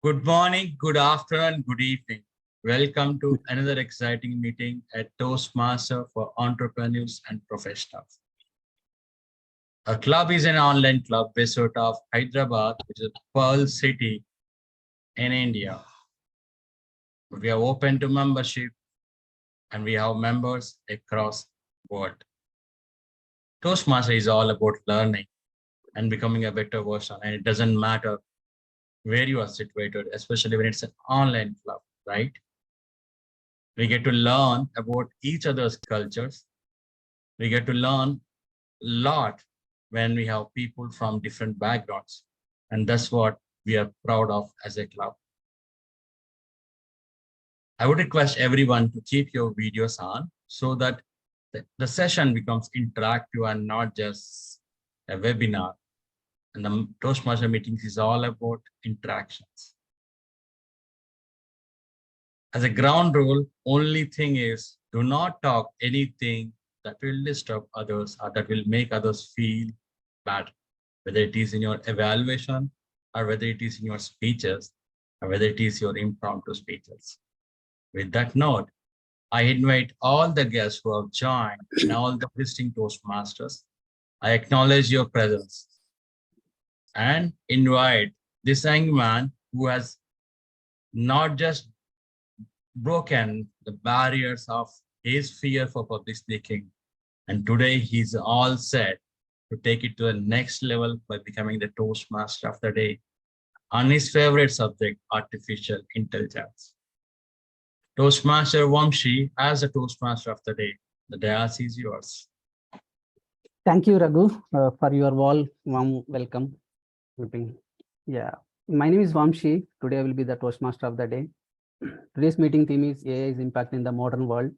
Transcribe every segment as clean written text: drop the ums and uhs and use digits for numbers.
Good morning, good afternoon, good evening. Welcome to another exciting meeting at Toastmasters for entrepreneurs and professionals. Our club is an online club based out of Hyderabad, which is a pearl city in India. We are open to membership and we have members across the world. Toastmasters is all about learning and becoming a better version, and it doesn't matter where you are situated, especially when it's an online club, right? We get to learn about each other's cultures. We get to learn a lot when we have people from different backgrounds. And that's what we are proud of as a club. I would request everyone to keep your videos on so that the session becomes interactive and not just a webinar. And the Toastmaster meetings is all about interactions. As a ground rule, only thing is do not talk anything that will disturb others or that will make others feel bad, whether it is in your evaluation or whether it is in your speeches or whether it is your impromptu speeches. With that note, I invite all the guests who have joined and all the visiting Toastmasters. I acknowledge your presence and invite this young man who has not just broken the barriers of his fear for public speaking. And today he's all set to take it to the next level by becoming the Toastmaster of the day on his favorite subject, artificial intelligence. Toastmaster Vamsi, as the Toastmaster of the day, the dais is yours. Thank you, Raghu, for your warm welcome. Yeah, my name is Vamsi. Today I will be the Toastmaster of the day. Today's meeting theme is AI is impact in the modern world.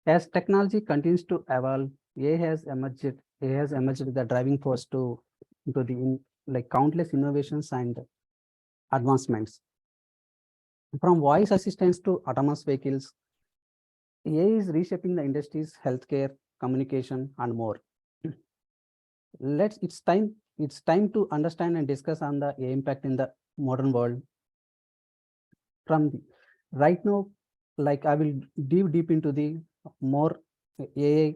As technology continues to evolve, AI has emerged the driving force into the countless innovations and advancements. From voice assistants to autonomous vehicles, AI is reshaping the industries, healthcare, communication, and more. It's time to understand and discuss on the AI impact in the modern world. Right now, I will dive deep into the more AI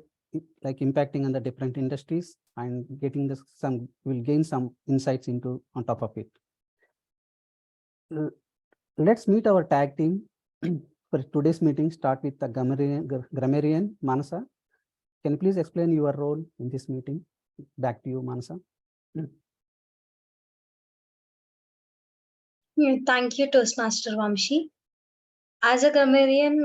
impacting on the different industries and will gain some insights on top of it. Let's meet our tag team for today's meeting. Start with the grammarian Manasa. Can you please explain your role in this meeting? Back to you, Manasa. Thank you, Toastmaster Vamsi. As a grammarian,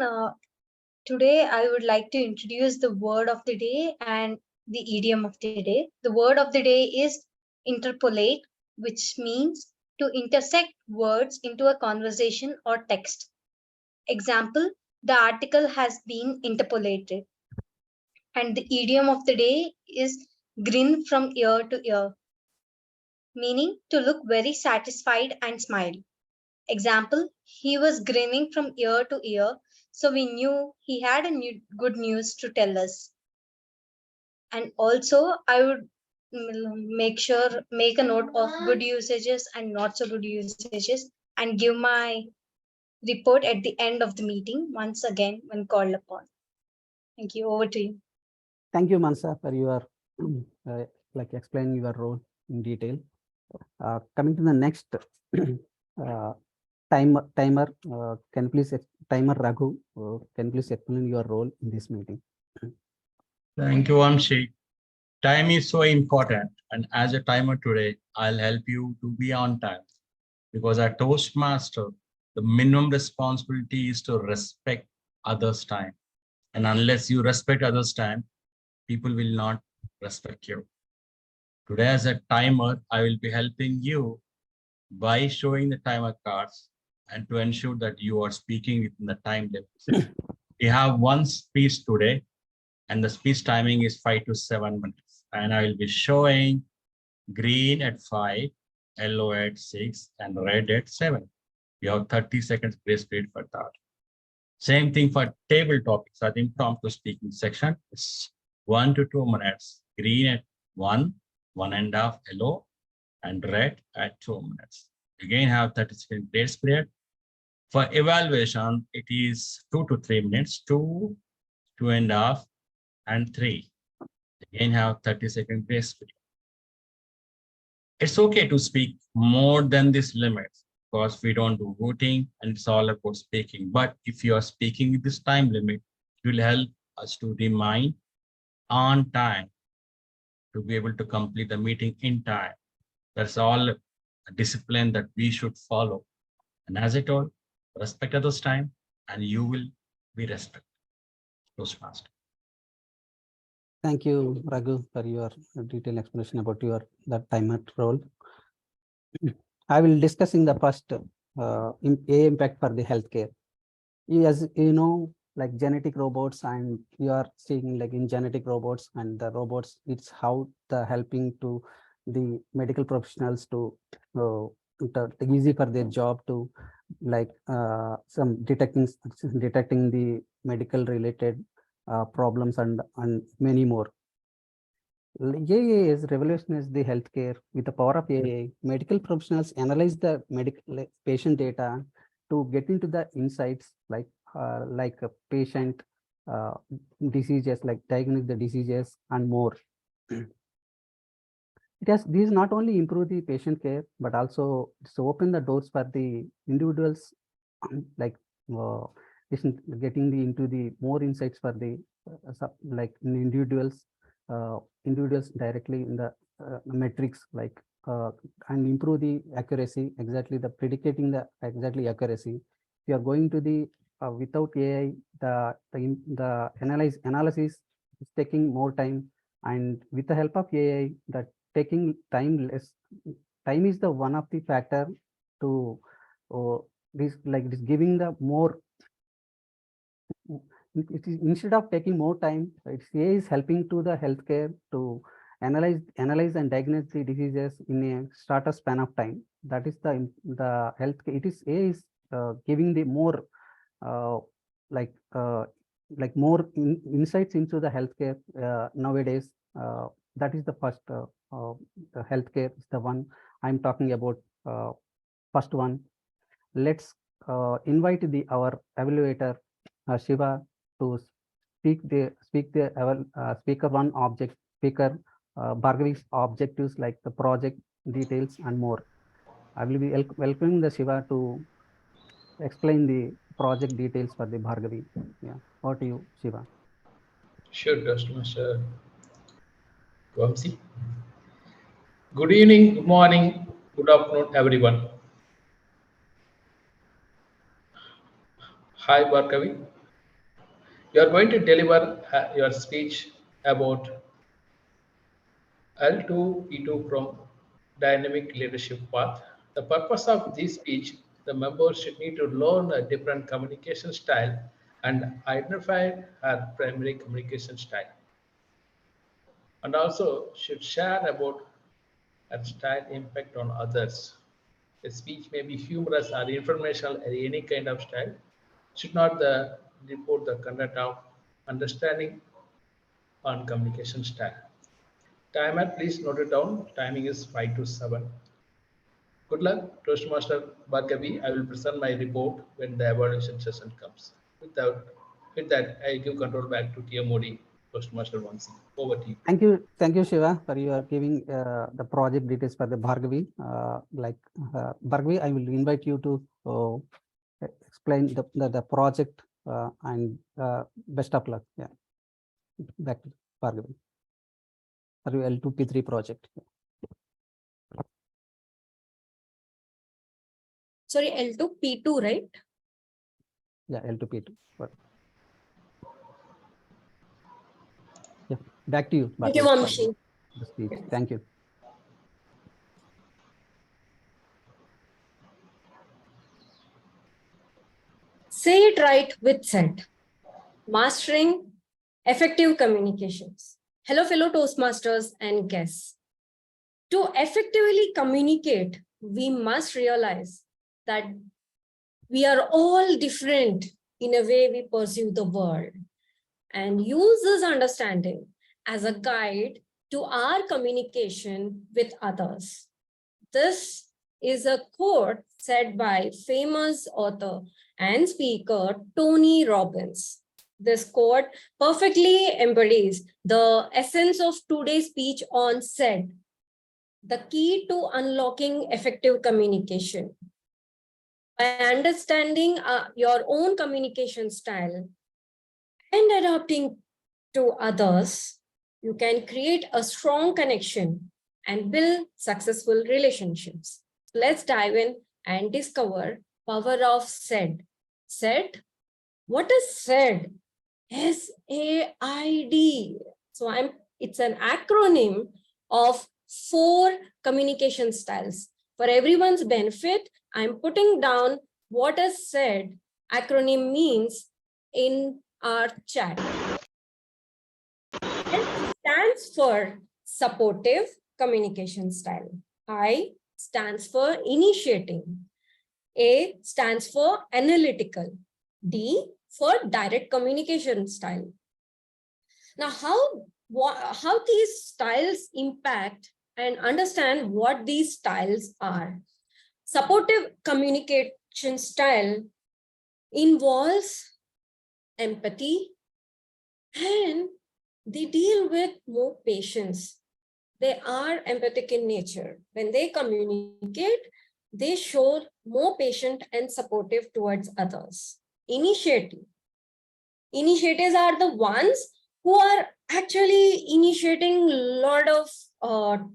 today I would like to introduce the word of the day and the idiom of the day. The word of the day is interpolate, which means to intersect words into a conversation or text. Example, the article has been interpolated. And the idiom of the day is grin from ear to ear, meaning to look very satisfied and smile. Example, he was grinning from ear to ear, so we knew he had good news to tell us. And also, I would make a note of good usages and not so good usages and give my report at the end of the meeting once again when called upon. Thank you. Over to you. Thank you, Mansa, for your explaining your role in detail. Coming to the next timer, can please timer Raghu, can please explain your role in this meeting? Thank you, Vamsi. Time is so important, and as a timer today, I'll help you to be on time because as Toastmaster, the minimum responsibility is to respect others' time. And unless you respect others' time, people will not respect you. Today, as a timer, I will be helping you by showing the timer cards and to ensure that you are speaking within the time limits. We have one speech today, and the speech timing is 5 to 7 minutes. And I will be showing green at 5, yellow at 6, and red at 7. We have 30 seconds grace period for that. Same thing for table topics. So the impromptu speaking section is 1 to 2 minutes. Green at 1, 1.5 yellow, and red at 2 minutes. Again, have 30-second grace period. For evaluation, it is 2 to 3 minutes, 2, 2.5, and 3. Again, have 30-second grace period. It's okay to speak more than this limit because we don't do voting and it's all about speaking. But if you are speaking this time limit, it will help us to remind on time to be able to complete the meeting in time. That's all a discipline that we should follow. And as I told, respect others' time and you will be respected. Toastmaster. Thank you, Raghu, for your detailed explanation about your that timer role. I will discussing the first AI impact for the healthcare. As you know, like genetic robots, and you are seeing like in genetic robots and the robots, it's how the helping to the medical professionals to easy for their job to like some detecting the medical related problems and many more. AI is revolutionizes the healthcare with the power of AI. Medical professionals analyze the medical patient data to get into the insights like a patient diseases, like diagnose the diseases and more. These not only improve the patient care, but also open the doors for the individuals, like getting into the more insights for the individuals directly in the metrics, like and improve the accuracy, exactly the predicting the exactly accuracy. If you are going to the without AI, the analysis is taking more time, and with the help of AI, that taking time less. Time is the one of the factor to this giving the more. It is, instead of taking more time, it's AI is helping to the healthcare to analyze and diagnose the diseases in a shorter span of time. That is the health. It is AI is giving the more more insights into the healthcare nowadays. That is the first the healthcare is the one I'm talking about. First one, let's invite our evaluator Shiva to speaker one object speaker Bhargavi's objectives, like the project details and more. I will be welcoming the Shiva to explain the project details for the Bhargavi. Yeah, over to you, Shiva. Sure, Toastmaster Vamsi. Good evening, good morning, good afternoon, everyone. Hi, Bhargavi. You are going to deliver your speech about L2 P2 from Dynamic Leadership Path. The purpose of this speech, the members should need to learn a different communication style and identify her primary communication style. And also should share about her style impact on others. The speech may be humorous or informational or any kind of style. Should not report the content of understanding on communication style. Timer, please note it down. Timing is 5 to 7. Good luck, Toastmaster Bhargavi. I will present my report when the evaluation session comes. With that, I give control back to TMoD, Toastmaster Vamsi. Over to you. Thank you, Shiva, for your giving the project details for the Bhargavi. Bhargavi, I will invite you to explain the project and best of luck. Yeah, back to Bhargavi for your L2P3 project. Sorry, L2P2, right? Yeah, L2P2. Yeah, back to you. Thank you, Vamsi. The speech. Thank you. Say it right with SET. Mastering effective communications. Hello, fellow Toastmasters and guests. To effectively communicate, we must realize that we are all different in a way we perceive the world, and use this understanding as a guide to our communication with others. This is a quote said by famous author and speaker Tony Robbins. This quote perfectly embodies the essence of today's speech on said, the key to unlocking effective communication. By understanding your own communication style and adapting to others, you can create a strong connection and build successful relationships. Let's dive in and discover power of said. Said? What is said? SAID. So it's an acronym of 4 communication styles. For everyone's benefit, I'm putting down what is said acronym means in our chat. S stands for supportive communication style. I stands for initiating. A stands for analytical. D for direct communication style. Now, how these styles impact and understand what these styles are. Supportive communication style involves empathy and they deal with more patience. They are empathic in nature. When they communicate, they show more patient and supportive towards others. Initiatives are the ones who are actually initiating a lot of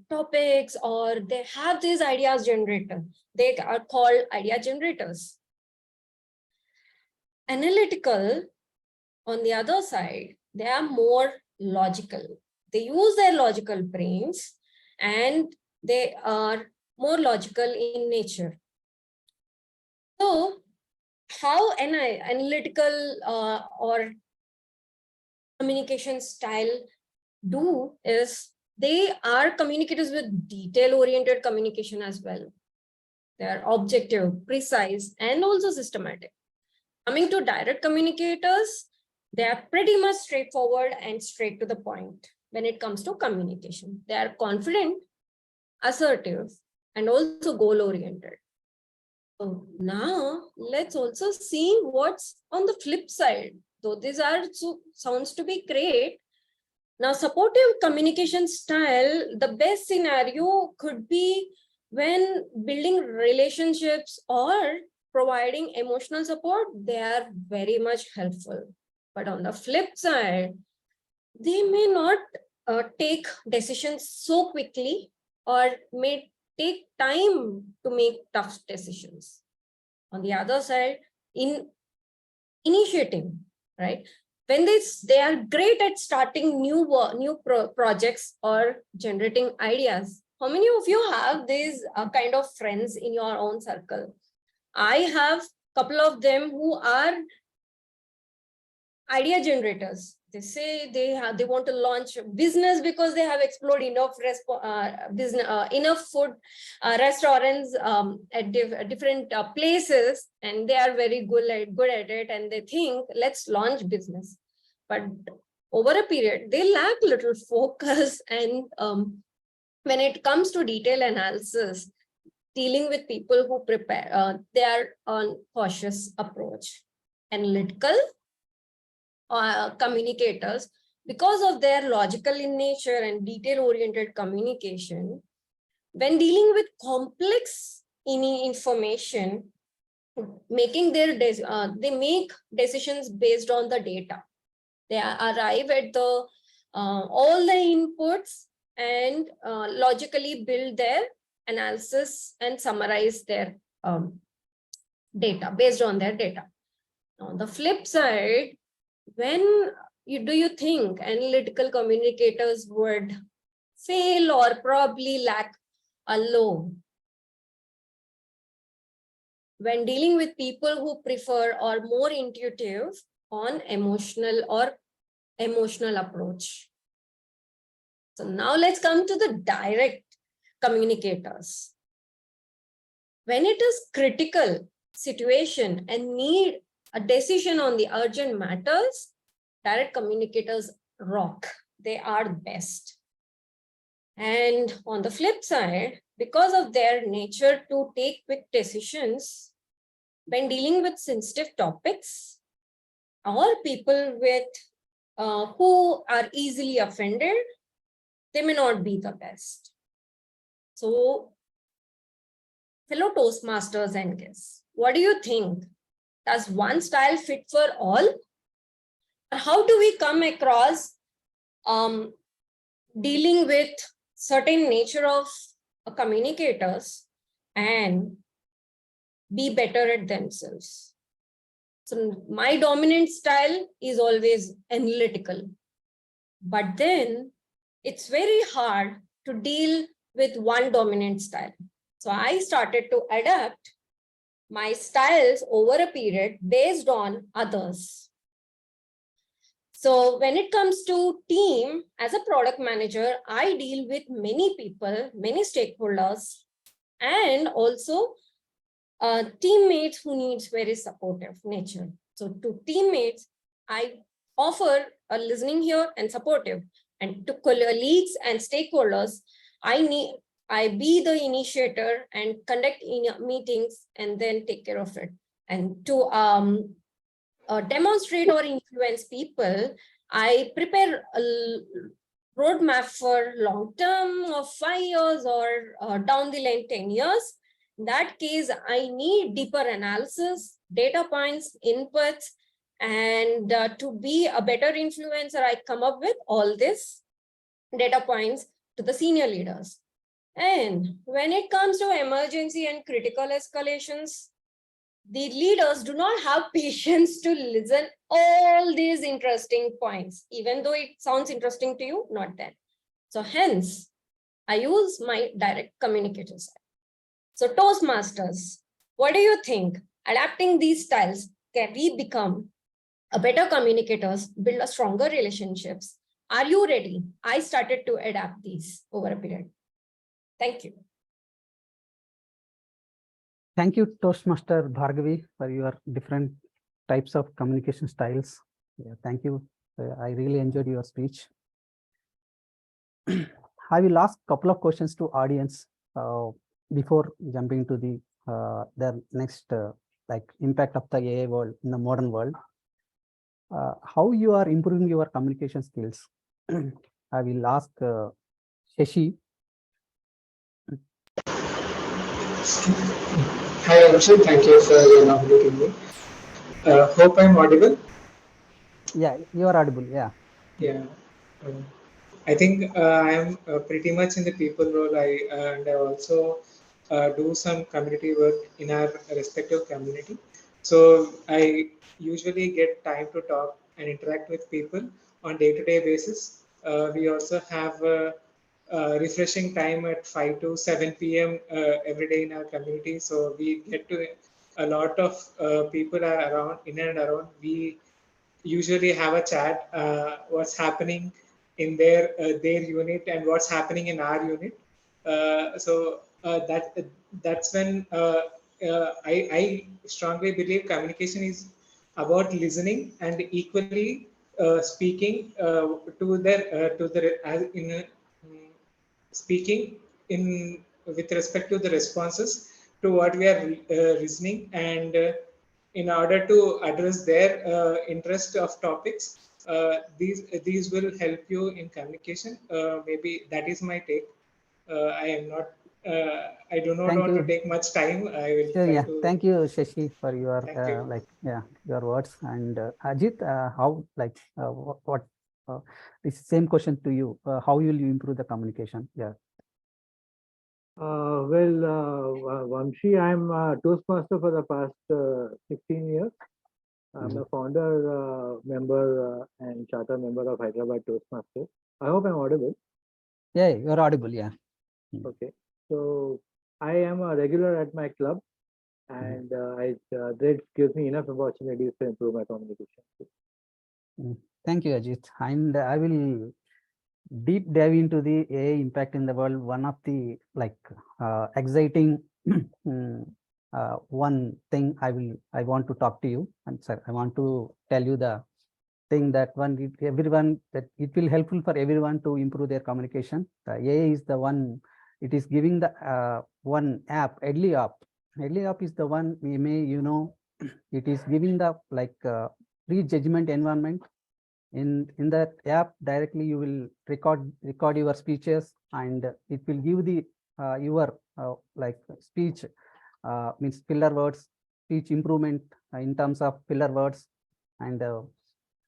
topics, or they have these ideas generated. They are called idea generators. Analytical, on the other side, they are more logical. They use their logical brains and they are more logical in nature. So how an analytical or communication style do is they are communicators with detail-oriented communication as well. They are objective, precise, and also systematic. Coming to direct communicators, they are pretty much straightforward and straight to the point when it comes to communication. They are confident, assertive, and also goal-oriented. So now let's also see what's on the flip side. Though these are sounds to be great. Now, supportive communication style, the best scenario could be when building relationships or providing emotional support, they are very much helpful. But on the flip side, they may not take decisions so quickly or may take time to make tough decisions. On the other side, in initiating, right? When they are great at starting new projects or generating ideas. How many of you have these kind of friends in your own circle? I have a couple of them who are idea generators. They say they want to launch a business because they have explored enough enough food restaurants at different places, and they are very good at it, and they think let's launch business. But over a period, they lack little focus, and when it comes to detail analysis, dealing with people who prepare, they are on cautious approach. Analytical communicators, because of their logical in nature and detail-oriented communication, when dealing with complex information, making they make decisions based on the data. They arrive at the all the inputs and logically build their analysis and summarize their data based on their data. On the flip side, when do you think analytical communicators would fail or probably lack a low? When dealing with people who prefer or more intuitive on emotional approach. So now let's come to the direct communicators. When it is critical situation and need a decision on the urgent matters, direct communicators rock. They are the best. And on the flip side, because of their nature to take quick decisions when dealing with sensitive topics, or people with who are easily offended, they may not be the best. So, fellow Toastmasters and guests, what do you think? Does one style fit for all? How do we come across dealing with certain nature of communicators and be better at themselves? So my dominant style is always analytical, but then it's very hard to deal with one dominant style. So I started to adapt my styles over a period based on others. So when it comes to team, as a product manager, I deal with many people, many stakeholders, and also teammates who needs very supportive nature. So to teammates, I offer a listening here and supportive, and to colleagues and stakeholders, I be the initiator and conduct meetings and then take care of it. And to demonstrate or influence people, I prepare a roadmap for long term of 5 years or down the line 10 years. In that case, I need deeper analysis, data points, inputs, and to be a better influencer, I come up with all this data points to the senior leaders. And when it comes to emergency and critical escalations, the leaders do not have patience to listen all these interesting points, even though it sounds interesting to you, not then. So hence, I use my direct communicator style. So Toastmasters, what do you think? Adapting these styles, can we become a better communicators, build a stronger relationships? Are you ready? I started to adapt these over a period. Thank you. Thank you, Toastmaster Bhargavi, for your different types of communication styles. Yeah, thank you. I really enjoyed your speech. I will ask a couple of questions to audience before jumping to the next like impact of the AI world in the modern world. How you are improving your communication skills? I will ask Shashi. Hi, Vamsi. Thank you for nominating me. Hope I'm audible. Yeah, you are audible. Yeah. Yeah. I think I'm pretty much in the people role. And I also do some community work in our respective community. So I usually get time to talk and interact with people on day-to-day basis. We also have refreshing time at 5 to 7 p.m. Every day in our community. So we get to a lot of people are around, in and around. We usually have a chat, what's happening in their unit and what's happening in our unit. That's when I strongly believe communication is about listening and equally speaking speaking in with respect to the responses to what we are listening, and in order to address their interest of topics, these will help you in communication. Maybe that is my take. I am not. I do not want to take much time. I will try yeah, to. thank you, Shashi, for your you. your words. And Ajit, how what this same question to you? How will you improve the communication? Yeah. Vamsi, I'm a Toastmaster for the past 16 years. I'm a founder, member, and charter member of Hyderabad Toastmasters. I hope I'm audible. Yeah, you're audible. Yeah. Okay. So I am a regular at my club, and that gives me enough opportunities to improve my communication. Thank you, Ajit. And I will deep dive into the AI impact in the world. One of the exciting one thing I want to talk to you, and sir, I want to tell you the thing that it will helpful for everyone to improve their communication. The AI is the one it is giving the one app, Edley app. Edley app is the one we may, it is giving the like pre-judgment environment. In that app directly you will record your speeches, and it will give the your like speech means filler words, speech improvement in terms of filler words, and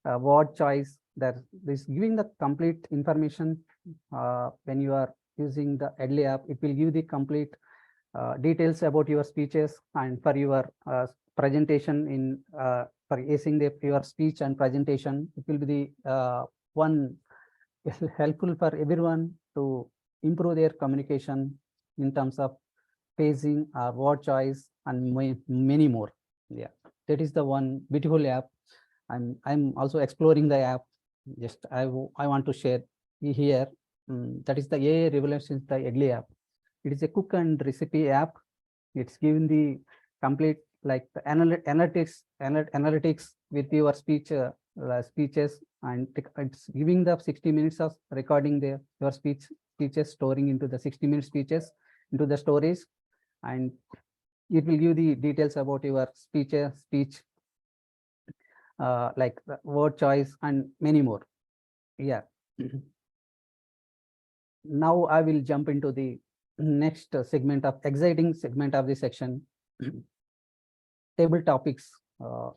word choice. That is giving the complete information. When you are using the Edley app, it will give the complete details about your speeches, and for your presentation in for acing your speech and presentation. It will be the one helpful for everyone to improve their communication in terms of pacing, word choice, and many more. Yeah, that is the one beautiful app. I'm also exploring the app. Just I want to share here. That is the AI Revolution, the Edley app. It is a cook and recipe app. It's given the complete like the analytics with your speeches, and it's giving the 60 minutes of recording your speeches, storing into the 60-minute speeches into the storage, and it will give the details about your speech like the word choice and many more. Yeah. Now I will jump into the next exciting segment of the section. Table topics.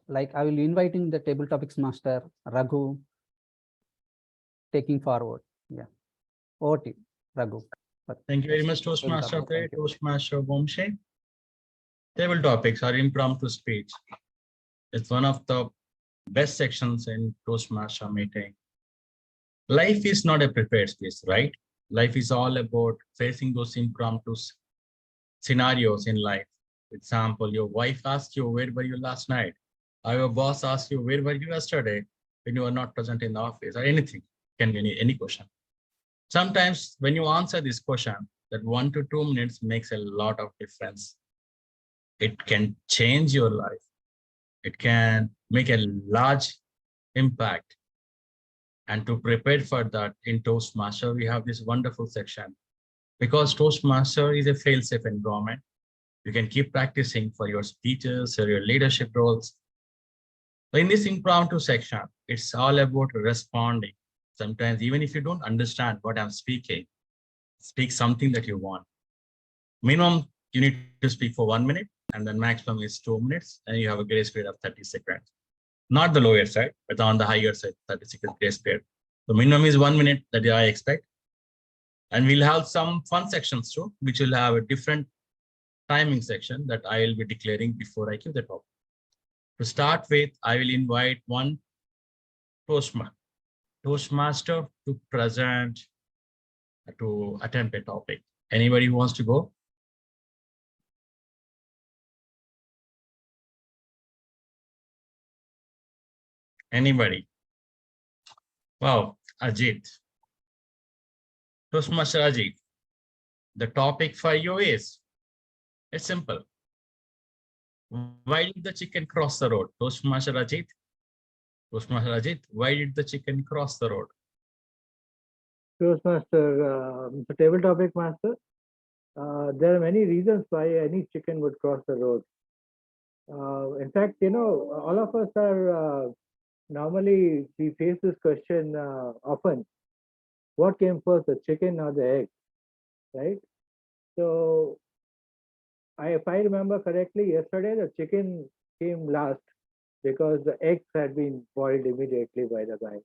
Like I will inviting the table topics master Raghu taking forward. Yeah, over to you, Raghu. Thank you very much, Toastmaster. Toastmaster Vamsi. Table topics are impromptu speech. It's one of the best sections in Toastmaster meeting. Life is not a prepared space, right? Life is all about facing those impromptu scenarios in life. Example, your wife asks you, where were you last night? Or your boss asks you, where were you yesterday when you were not present in the office, or anything. Can be any question. Sometimes when you answer this question, that 1 to 2 minutes makes a lot of difference. It can change your life. It can make a large impact. And to prepare for that in Toastmaster, we have this wonderful section. Because Toastmaster is a fail-safe environment, you can keep practicing for your speeches or your leadership roles. So in this impromptu section, it's all about responding. Sometimes even if you don't understand what I'm speaking, speak something that you want. Minimum, you need to speak for 1 minute, and then maximum is 2 minutes, and you have a grace period of 30 seconds. Not the lower side, but on the higher side, 30 seconds grace period. The minimum is 1 minute that I expect. And we'll have some fun sections too, which will have a different timing section that I will be declaring before I give the talk. To start with, I will invite one Toastmaster to present, to attempt a topic. Anybody who wants to go? Anybody? Wow, Ajit. Toastmaster Ajit, the topic for you is, it's simple. Why did the chicken cross the road? Toastmaster Ajit. Toastmaster Ajit, why did the chicken cross the road? Toastmaster, the table topic master. There are many reasons why any chicken would cross the road. In fact, all of us are normally we face this question often. What came first, the chicken or the egg, right? So, if I remember correctly, yesterday the chicken came last because the eggs had been boiled immediately by the guy.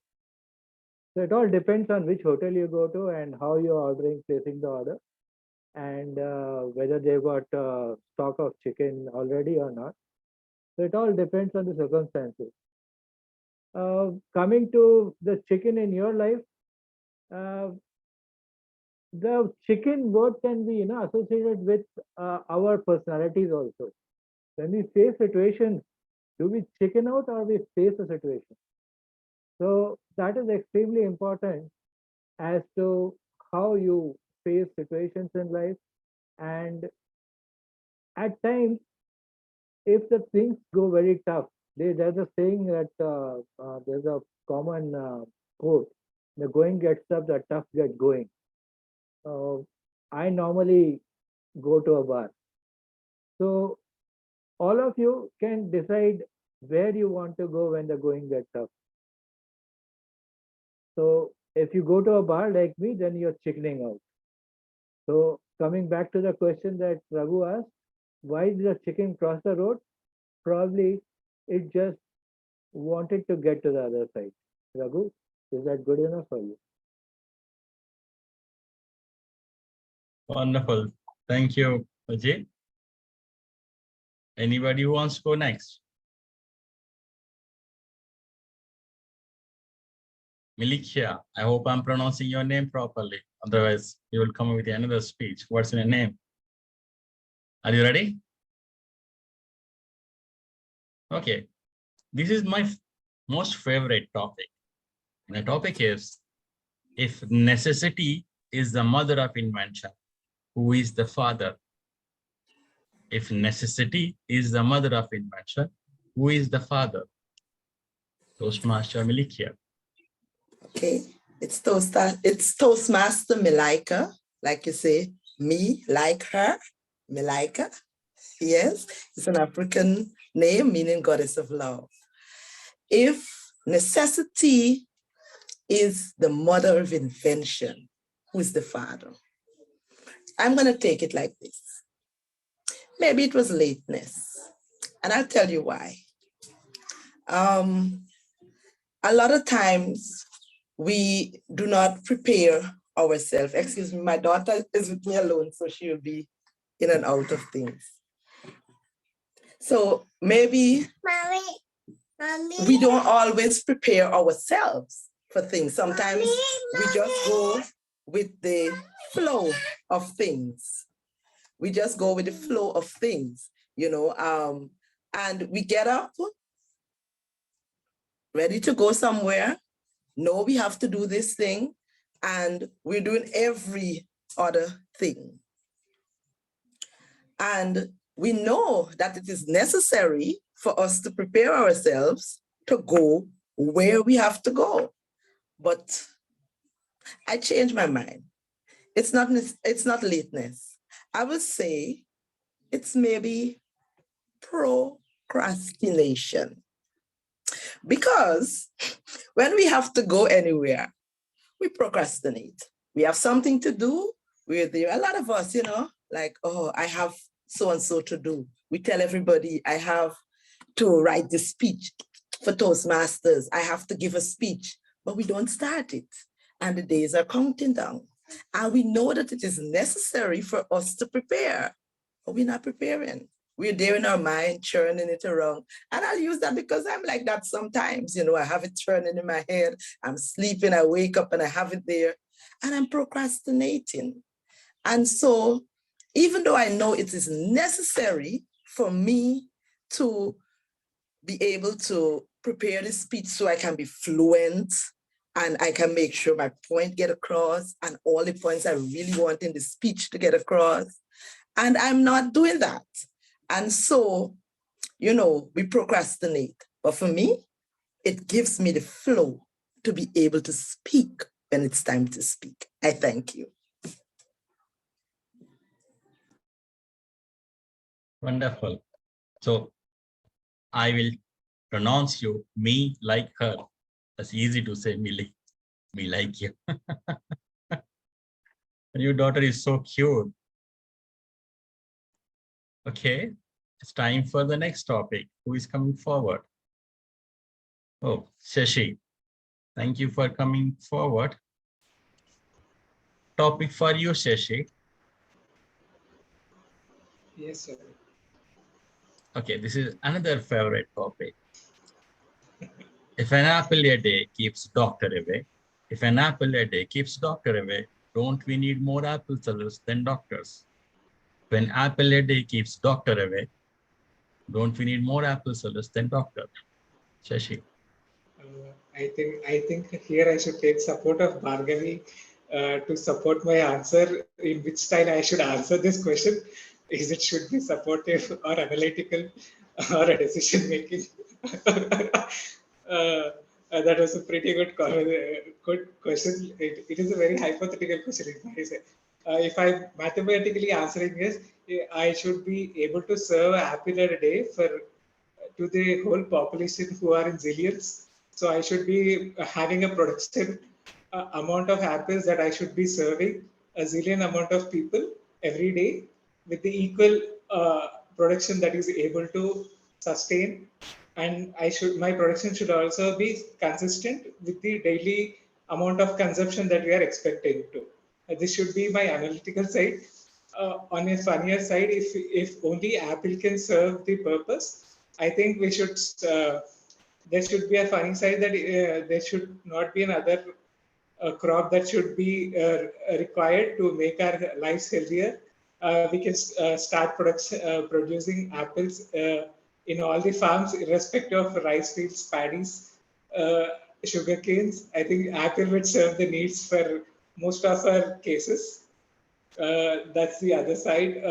So it all depends on which hotel you go to and how you're placing the order, and whether they've got stock of chicken already or not. So it all depends on the circumstances. Coming to the chicken in your life, the chicken word can be associated with our personalities also. When we face situations, do we chicken out or we face the situation? So that is extremely important as to how you face situations in life. And at times, if the things go very tough, there's a saying that there's a common quote: the going gets tough, the tough get going. I normally go to a bar. So all of you can decide where you want to go when the going gets tough. So if you go to a bar like me, then you're chickening out. So coming back to the question that Raghu asked, why did the chicken cross the road? Probably it just wanted to get to the other side. Raghu, is that good enough for you? Wonderful. Thank you, Ajay. Anybody who wants to go next? Milikia, I hope I'm pronouncing your name properly. Otherwise, you will come with another speech. What's your name? Are you ready? Okay. This is my most favorite topic. And the topic is, if necessity is the mother of invention, who is the father? If necessity is the mother of invention, who is the father? Toastmaster Milikia. Okay, it's Toastmaster Milaika, like you say, me, like her, Milaika. Yes, it's an African name meaning goddess of love. If necessity is the mother of invention, who is the father? I'm going to take it like this. Maybe it was lateness, and I'll tell you why. A lot of times we do not prepare ourselves. Excuse me, my daughter is with me alone, so she will be in and out of things. So maybe we don't always prepare ourselves for things. Sometimes we just go with the flow of things. We just go with the flow of things, you know, and we get up ready to go somewhere. No, we have to do this thing, and we're doing every other thing. And we know that it is necessary for us to prepare ourselves to go where we have to go. But I changed my mind. It's not lateness. I would say it's maybe procrastination. Because when we have to go anywhere, we procrastinate. We have something to do. We're there. A lot of us, you know, like, oh, I have so-and-so to do. We tell everybody I have to write the speech for Toastmasters. I have to give a speech, but we don't start it. And the days are counting down. And we know that it is necessary for us to prepare, but we're not preparing. We're there in our mind, churning it around. And I'll use that because I'm like that sometimes, you know, I have it churning in my head. I'm sleeping, I wake up and I have it there and I'm procrastinating. And so even though I know it is necessary for me to be able to prepare the speech so I can be fluent and I can make sure my point get across and all the points I really want in the speech to get across. And I'm not doing that. And so, you know, we procrastinate. But for me, it gives me the flow to be able to speak when it's time to speak. I thank you. Wonderful. So I will pronounce you me like her. That's easy to say, me like you. Your daughter is so cute. Okay, it's time for the next topic. Who is coming forward? Oh, Shashi. Thank you for coming forward. Topic for you, Shashi. Yes, sir. Okay, this is another favorite topic. If an apple a day keeps doctor away, if an apple a day keeps doctor away, don't we need more apple sellers than doctors? If an apple a day keeps doctor away, don't we need more apple sellers than doctors? Shashi. I think here I should take support of Bhargavi to support my answer. In which style I should answer this question? Is it should be supportive or analytical or a decision making? That was a pretty good question. It is a very hypothetical question, if I say. if I'm mathematically answering this, I should be able to serve an apple a day to the whole population who are in zillions. So I should be having a production amount of apples that I should be serving a zillion amount of people every day with the equal production that is able to sustain. And my production should also be consistent with the daily amount of consumption that we are expecting to. This should be my analytical side. On a funnier side, if only Apple can serve the purpose, I think we should. There should be a funny side that there should not be another crop that should be required to make our lives healthier. We can start producing apples in all the farms, irrespective of rice fields, paddies, sugar canes. I think Apple would serve the needs for most of our cases. That's the other side.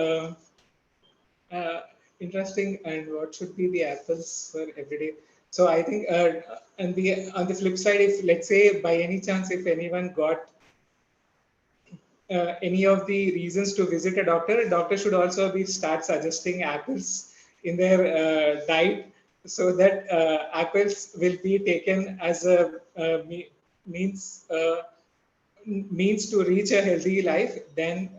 Interesting. And what should be the apples for every day? So I think, and on the flip side, if let's say by any chance, if anyone got any of the reasons to visit a doctor should also be start suggesting apples in their diet, so that apples will be taken as a means to reach a healthy life than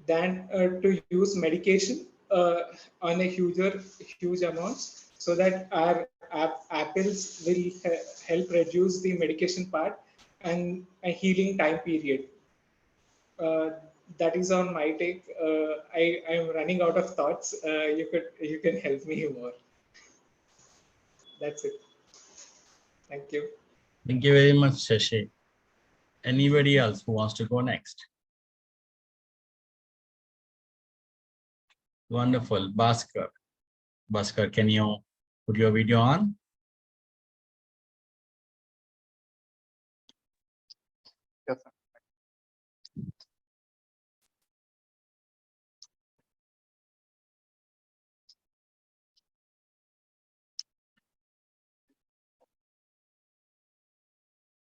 to use medication on a huge amounts, so that our apples will help reduce the medication part and a healing time period. That is on my take. I am running out of thoughts. You can help me more. That's it. Thank you. Thank you very much, Shashi. Anybody else who wants to go next? Wonderful. Bhaskar. Bhaskar, can you put your video on? Yes, sir.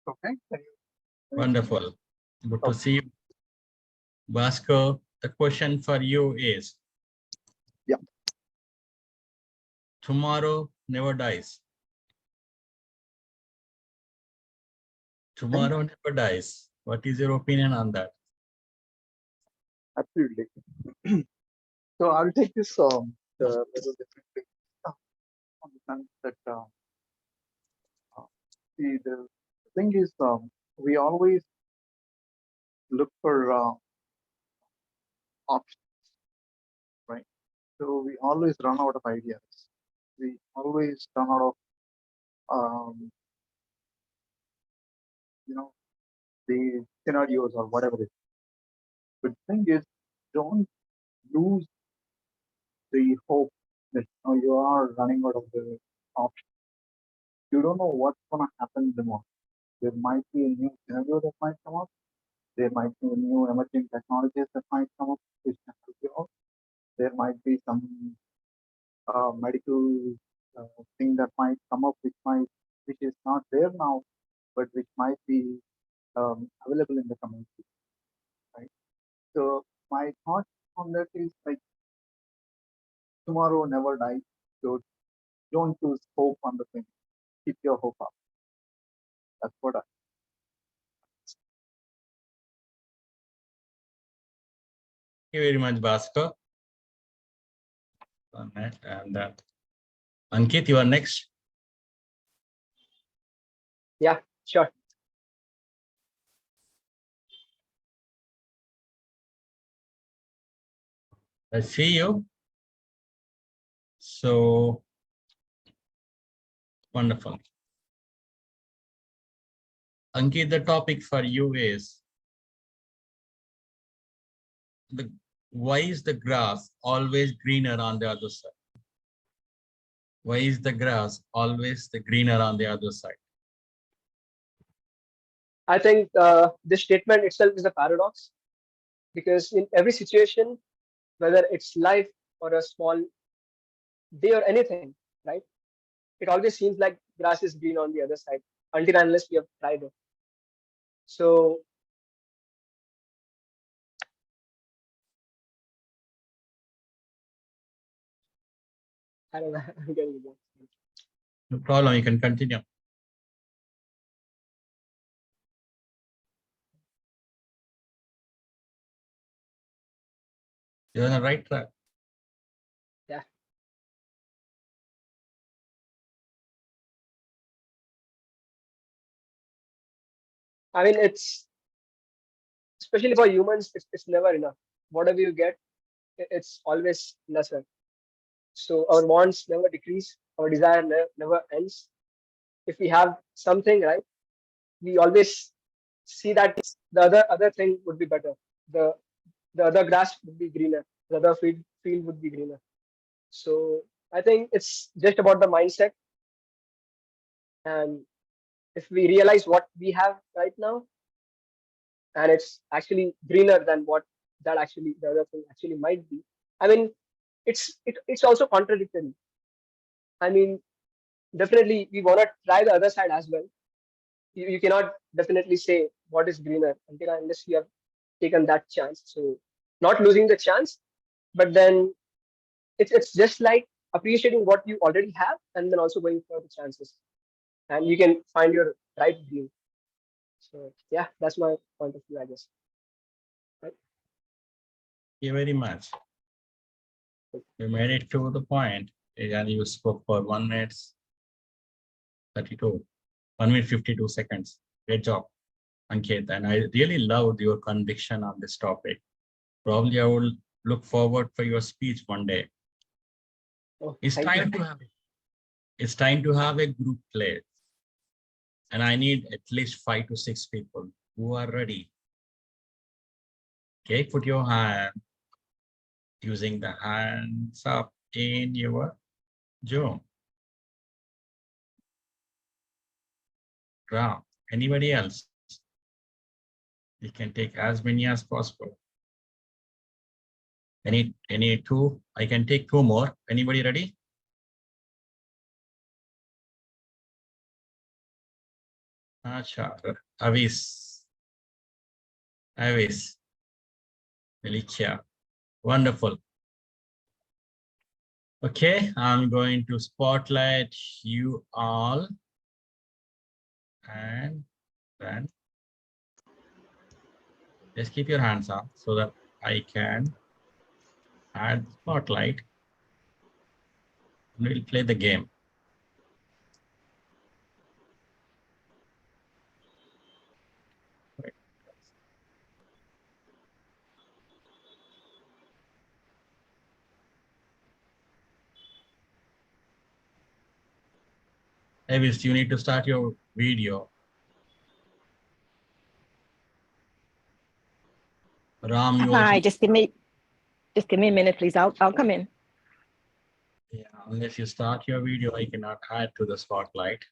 Okay. Wonderful. Good to see you. Bhaskar, the question for you is, Yeah. Tomorrow never dies. Tomorrow never dies. What is your opinion on that? Absolutely. So I'll take this little differently. On the sense that see, the thing is, we always look for options, right? So we always run out of ideas. We always run out of the scenarios or whatever it is. But the thing is, don't lose the hope that you are running out of the options. You don't know what's going to happen tomorrow. There might be a new scenario that might come up. There might be new emerging technologies that might come up which can help you out. There might be some medical thing that might come up which is not there now, but which might be available in the community, right? So my thought on that is like, tomorrow never dies. So don't lose hope on the thing. Keep your hope up. That's what I. Thank you very much, Bhaskar. And Ankit, you are next. Yeah, sure. I see you. So wonderful. Ankit, the topic for you is why is the grass always greener on the other side? Why is the grass always the greener on the other side? I think this statement itself is a paradox, because in every situation, whether it's life or a small day or anything, right? It always seems like grass is green on the other side until unless we have tried it. So I don't know. I'm getting it. No problem. You can continue. You're on the right track. Yeah. I mean, it's especially for humans, it's never enough. Whatever you get, it's always lesser. So our wants never decrease, our desire never ends. If we have something, right, we always see that the other thing would be better. The the other grass would be greener. The other field would be greener. So I think it's just about the mindset. And if we realize what we have right now, and it's actually greener than what that actually the other thing actually might be. I mean, it's also contradictory. I mean, definitely we want to try the other side as well. You cannot definitely say what is greener until unless you have taken that chance. So not losing the chance, but then it's just like appreciating what you already have and then also going for the chances. And you can find your right green. So yeah, that's my point of view, I guess. Right? Thank you very much. You made it to the point, and you spoke for 1 minute 32, 1 minute 52 seconds. Great job, Ankit. And I really loved your conviction on this topic. Probably I will look forward for your speech one day. Oh, It's thank time you. to have it's time to have a group play. And I need at least 5 to 6 people who are ready. Okay, put your hand using the hands up in your Zoom. Ram, anybody else? You can take as many as possible. Any 2? I can take 2 more. Anybody ready? Acha, Avis, Felicia. Wonderful. Okay, I'm going to spotlight you all. And then just keep your hands up so that I can add spotlight. We'll play the game. Right. Avis, you need to start your video. Ram, you Hi, also. just give me a minute, please. I'll come in. Yeah, unless you start your video, I cannot add to the spotlight.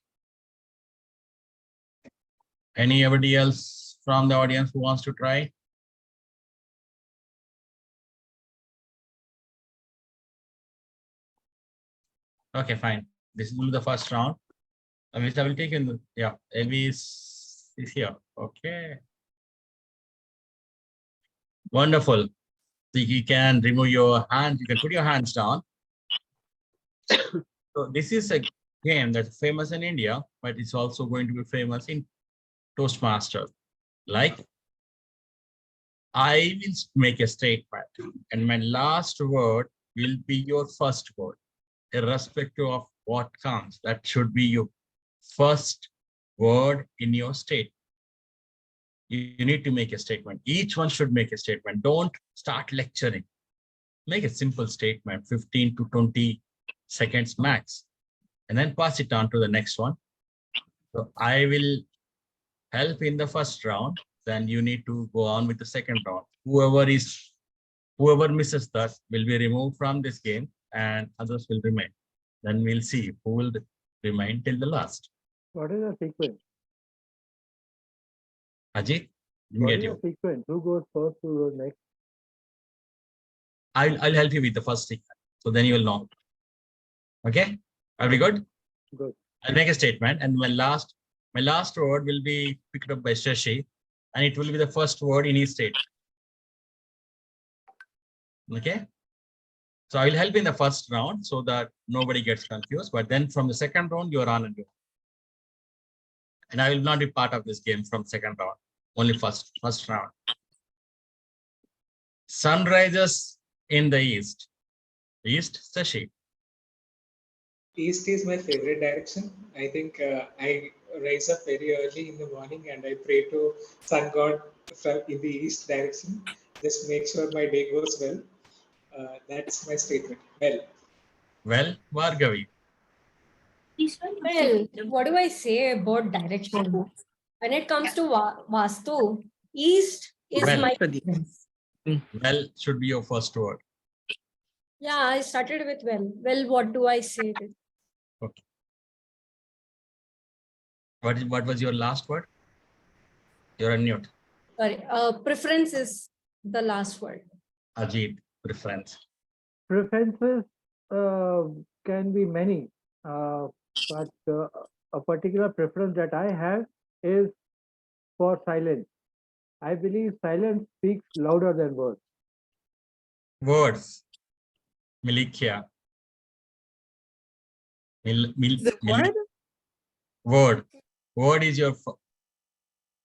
Anybody else from the audience who wants to try? Okay, fine. This will be the first round. Which I will take in. Yeah, Elvis is here. Okay. Wonderful. So you can remove your hand. You can put your hands down. So this is a game that's famous in India, but it's also going to be famous in Toastmasters. Like, I will make a statement, and my last word will be your first word, irrespective of what comes. That should be your first word in your statement. You need to make a statement. Each one should make a statement. Don't start lecturing. Make a simple statement, 15 to 20 seconds max, and then pass it on to the next one. So I will help in the first round. Then you need to go on with the second round. Whoever misses that will be removed from this game, and others will remain. Then we'll see who will remain till the last. What is the sequence? Ajit, didn't What get is you. the sequence? Who goes first? Who goes next? I'll help you with the first sequence. So then you will know. Okay, are we good? Good. I'll make a statement, and my last word will be picked up by Shashi, and it will be the first word in each state. Okay. So I will help in the first round so that nobody gets confused. But then from the second round, you're on and you. And I will not be part of this game from second round. Only first round. Sun rises in the east. East, Sashi. East is my favorite direction. I think I rise up very early in the morning and I pray to sun god in the east direction. Just make sure my day goes well. That's my statement. Well, Bhargavi. Well, what do I say about direction? When it comes to Vastu, east is Well. my preference. Well should be your first word. Yeah, I started with well. Well, what do I say? Okay. What was your last word? You're unmute. Sorry, preference is the last word. Ajit, preference. Preferences can be many, but a particular preference that I have is for silence. I believe silence speaks louder than words. Words. Milikia. Word. Word is your,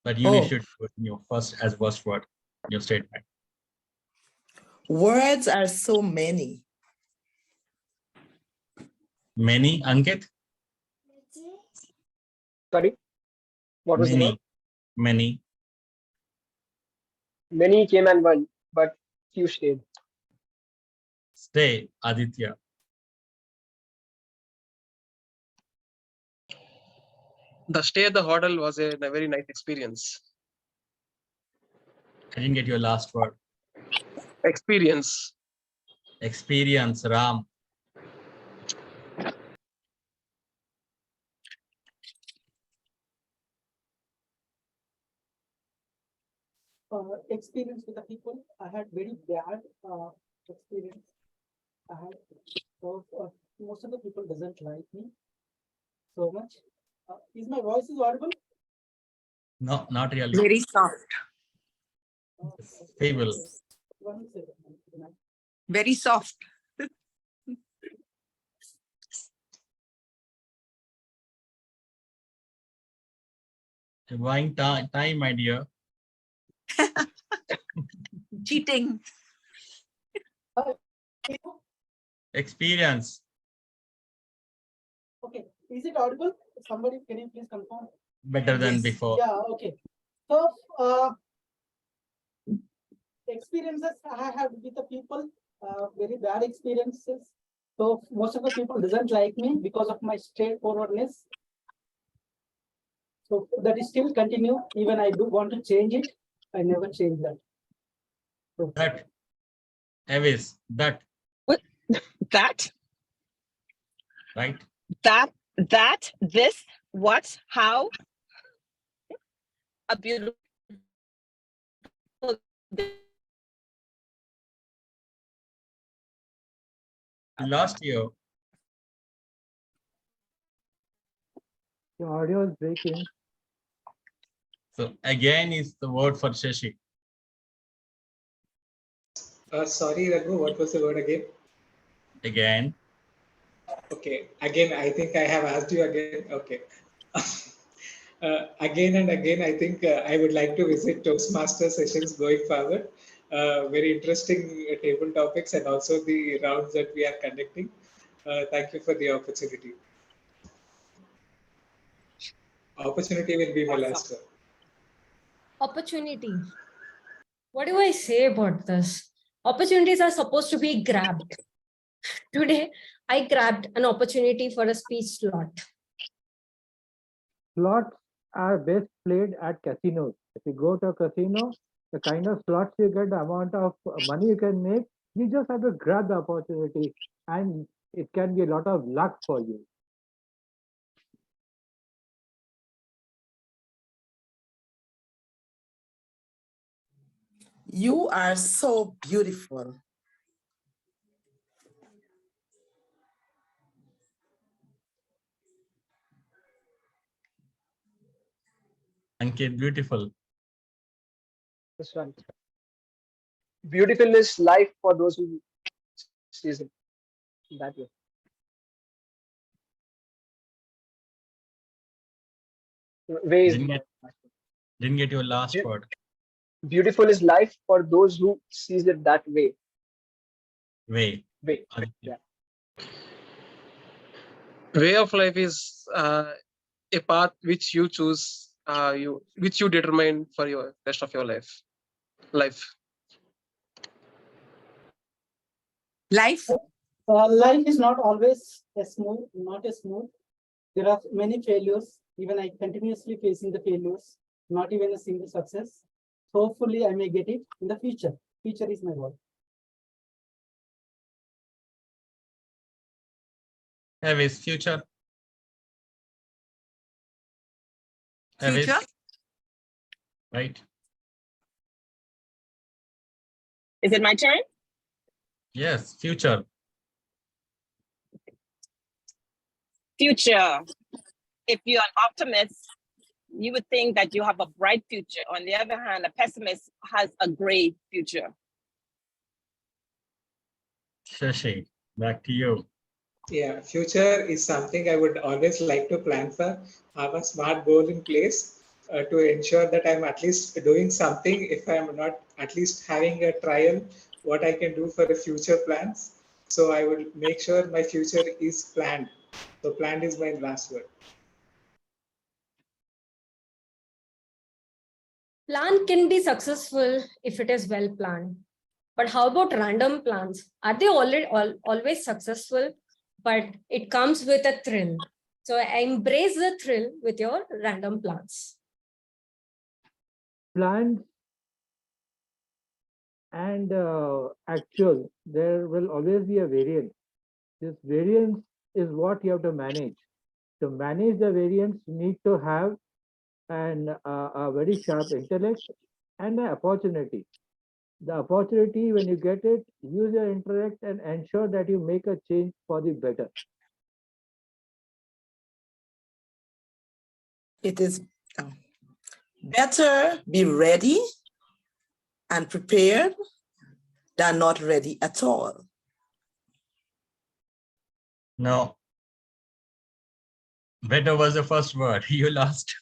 but you should put your first as first word, your statement. Words are so many. Many, Ankit? Sorry, what was the word? Many. Many came and went, but few stayed. Stay, Aditya. The stay at the hotel was a very nice experience. I didn't get your last word. Experience. Experience, Ram. Experience with the people. I had very bad experience. I had most of the people doesn't like me so much. Is my voice is audible? No, not really. Very soft. Feeble. One second. Very soft. You're buying time, my dear. Cheating. Experience. Okay, is it audible? Somebody, can you please confirm? Better than before. Yeah, okay. So, experiences I have with the people, very bad experiences. So most of the people doesn't like me because of my straightforwardness. So that is still continue. Even I do want to change it. I never change that. So, That. Avis, that. What? That? Right? That, this, what, how? A beautiful Last year. The audio is breaking. So again is the word for Shashi. Sorry, Raghu, what was the word again? Again. Okay, again, I think I have asked you again. Okay. Again and again, I think I would like to visit Toastmasters sessions going forward. Very interesting table topics and also the rounds that we are conducting. Thank you for the opportunity. Opportunity will be my last one. Opportunity. What do I say about this? Opportunities are supposed to be grabbed. Today, I grabbed an opportunity for a speech slot. Slots are best played at casinos. If you go to a casino, the kind of slots you get, the amount of money you can make, you just have to grab the opportunity and it can be a lot of luck for you. You are so beautiful. Ankit, beautiful. That's right. Beautiful is life for those who sees it. that way. Way is Didn't get your last Beau- word. beautiful is life for those who sees it that way. Way. Way. Aditya. Way of life is a path which you choose, which you determine for your rest of your life. Life. Life. Life is not always not a smooth. There are many failures. Even I continuously facing the failures, not even a single success. Hopefully, I may get it in the future. Future is my goal. Avis, future. Future. Avis. Right. Is it my turn? Yes, future. Future. If you're an optimist, you would think that you have a bright future. On the other hand, a pessimist has a gray future. Shashi, back to you. Yeah, future is something I would always like to plan for. Have a smart goal in place to ensure that I'm at least doing something. If I'm not at least having a trial, what I can do for the future plans. So I will make sure my future is planned. So planned is my last word. Plan can be successful if it is well planned. But how about random plans? Are they always successful? But it comes with a thrill. So embrace the thrill with your random plans. Planned and actual, there will always be a variance. This variance is what you have to manage. To manage the variance, you need to have a very sharp intellect and an opportunity. The opportunity, when you get it, use your intellect and ensure that you make a change for the better. It is better be ready and prepared than not ready at all. No. Better was the first word. You lost.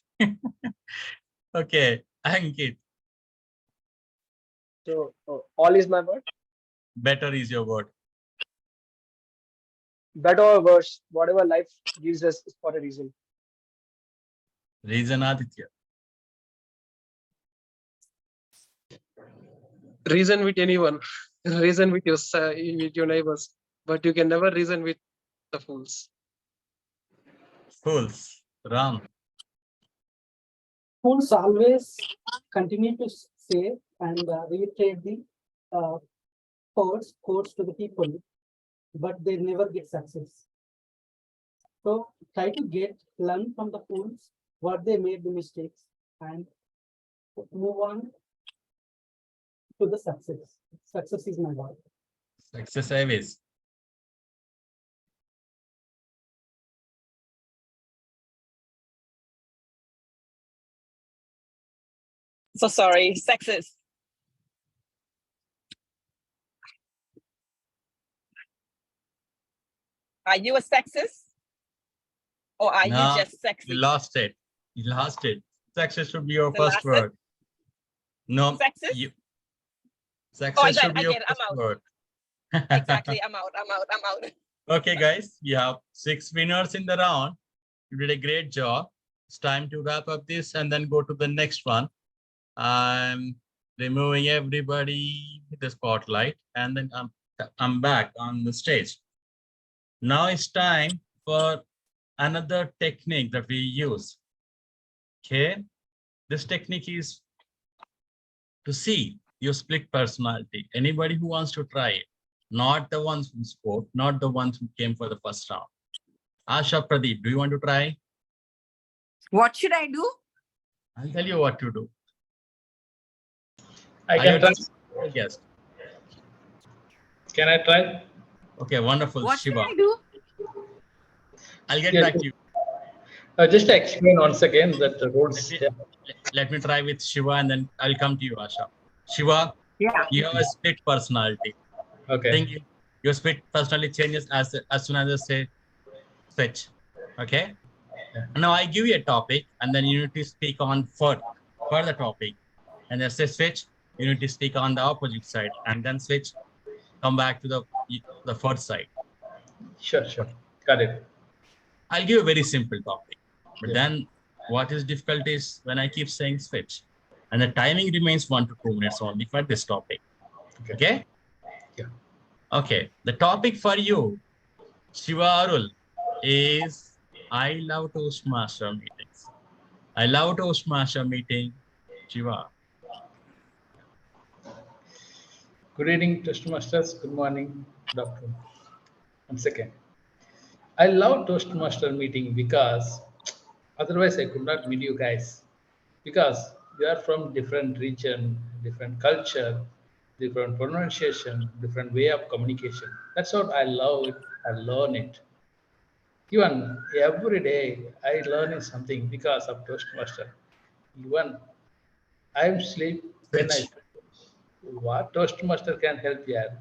Okay, Ankit. So all is my word. Better is your word. Better or worse, whatever life gives us is for a reason. Reason, Aditya. Reason with anyone. Reason with your neighbors. But you can never reason with the fools. Fools. Ram. Fools always continue to say and reiterate the quotes to the people, but they never get success. So try to learn from the fools what they made the mistakes and move on to the success. Success is my goal. Success always. So sorry, sexist. Are you a sexist? Or are No, you just sexy? you lost it. You lost it. Success should be your The first last word. No. Sexist? You, Oh, success should be I your get it. first I'm out. word. Exactly. I'm out. Okay, guys, we have 6 winners in the round. You did a great job. It's time to wrap up this and then go to the next one. I'm removing everybody with the spotlight, and then I'm back on the stage. Now it's time for another technique that we use. Okay, this technique is to see your split personality. Anybody who wants to try it, not the ones who spoke, not the ones who came for the first round. Asha, Pradeep, do you want to try? What should I do? I'll tell you what to do. I can try. Yes. Can I try? Okay, wonderful. What Shiva. should I do? I'll get Yes. back to you. Just to explain once again that the rules. Let me try with Shiva and then I'll come to you, Asha. Shiva, Yeah. you have a split personality. Okay. your speech personally changes as soon as I say switch. Okay. Yeah. Now I give you a topic, and then you need to speak on for the topic, and then say switch. You need to speak on the opposite side, and then switch. Come back to the first side. Sure, sure. Got it. I'll give a very simple topic, but Yeah. then what is difficult is when I keep saying switch, and the timing remains 1 to 2 minutes only for this topic. Okay. Yeah. Okay. The topic for you, Shiva Arul, is I love Toastmaster meetings. I love Toastmaster meeting, Shiva. Good evening, Toastmasters. Good morning, good afternoon. Once again, I love Toastmaster meeting because otherwise I could not meet you guys, because we are from different region, different culture, different pronunciation, different way of communication. That's what I love it. I learn it. Even every day I learn something because of Toastmaster. Even I sleep when I Switch. what Toastmaster can help here.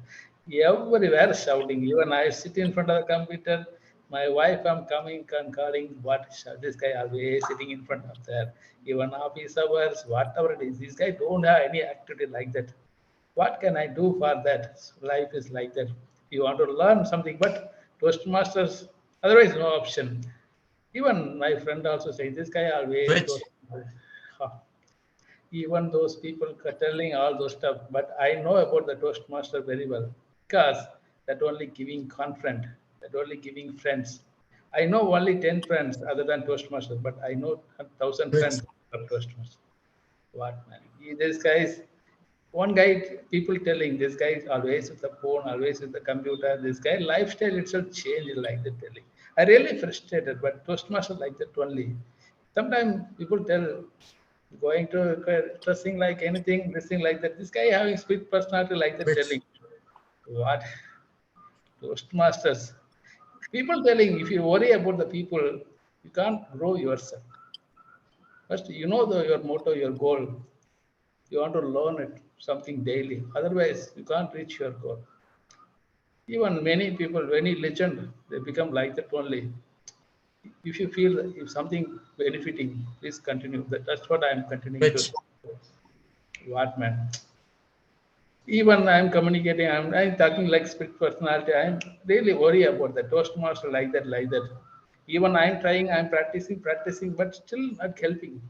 Everywhere shouting. Even I sit in front of the computer. My wife, I'm coming and calling. What this guy always sitting in front of there. Even office hours, whatever it is. This guy don't have any activity like that. What can I do for that? Life is like that. You want to learn something, but Toastmasters, otherwise no option. Even my friend also says this guy always Switch. Toastmasters. Even those people are telling all those stuff, but I know about the Toastmaster very well, because that only giving confident, that only giving friends. I know only 10 friends other than Toastmaster, but I know 1,000 Switch. friends of Toastmaster. What man? This guy is one guy, people telling this guy is always with the phone, always with the computer. This guy lifestyle itself changed like that telling. I really frustrated, but Toastmaster like that only. Sometimes people tell going to dressing like anything, dressing like that. This guy having split personality like that Switch. telling. What? Toastmasters. People telling if you worry about the people, you can't grow yourself. First, you know your motto, your goal. You want to learn it something daily. Otherwise, you can't reach your goal. Even many people, many legend, they become like that only. If you feel if something benefiting, please continue. That's what I am continuing to. Switch. What man? Even I'm communicating, I'm talking like split personality. I'm really worried about the Toastmaster like that, like that. Even I'm trying, I'm practicing, but still not helping.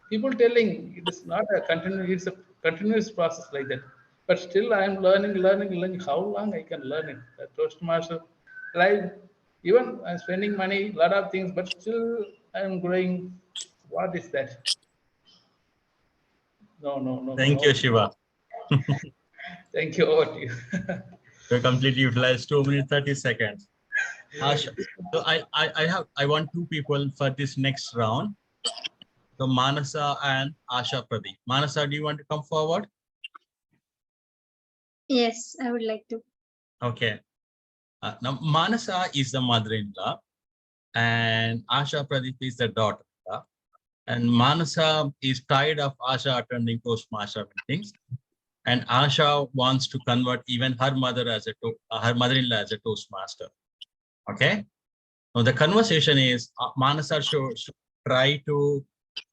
People telling it is not a continuous, it's a continuous process like that. But still I'm learning. How long I can learn it? The Toastmaster, like even I'm spending money, lot of things, but still I'm growing. What is that? Thank you, No. Shiva. Thank you. Over to you. You completely utilized 2 minutes, 30 seconds. Asha. So I want 2 people for this next round. So Manasa and Asha Pradeep. Manasa, do you want to come forward? Yes, I would like to. Okay. Now Manasa is the mother-in-law, and Asha Pradeep is the daughter-in-law. And Manasa is tired of Asha attending Toastmaster meetings, and Asha wants to convert even her mother as her mother-in-law as a Toastmaster. Okay. Now the conversation is Manasa should try to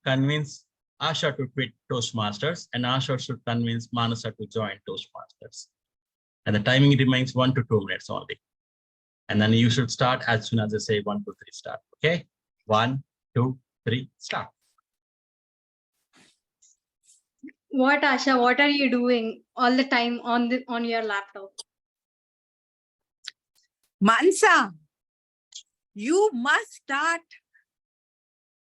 convince Asha to quit Toastmasters, and Asha should convince Manasa to join Toastmasters. And the timing remains 1 to 2 minutes only. And then you should start as soon as I say 1, 2, 3, start. Okay. 1, 2, 3, start. What, Asha? What are you doing all the time on your laptop? Mansa, you must start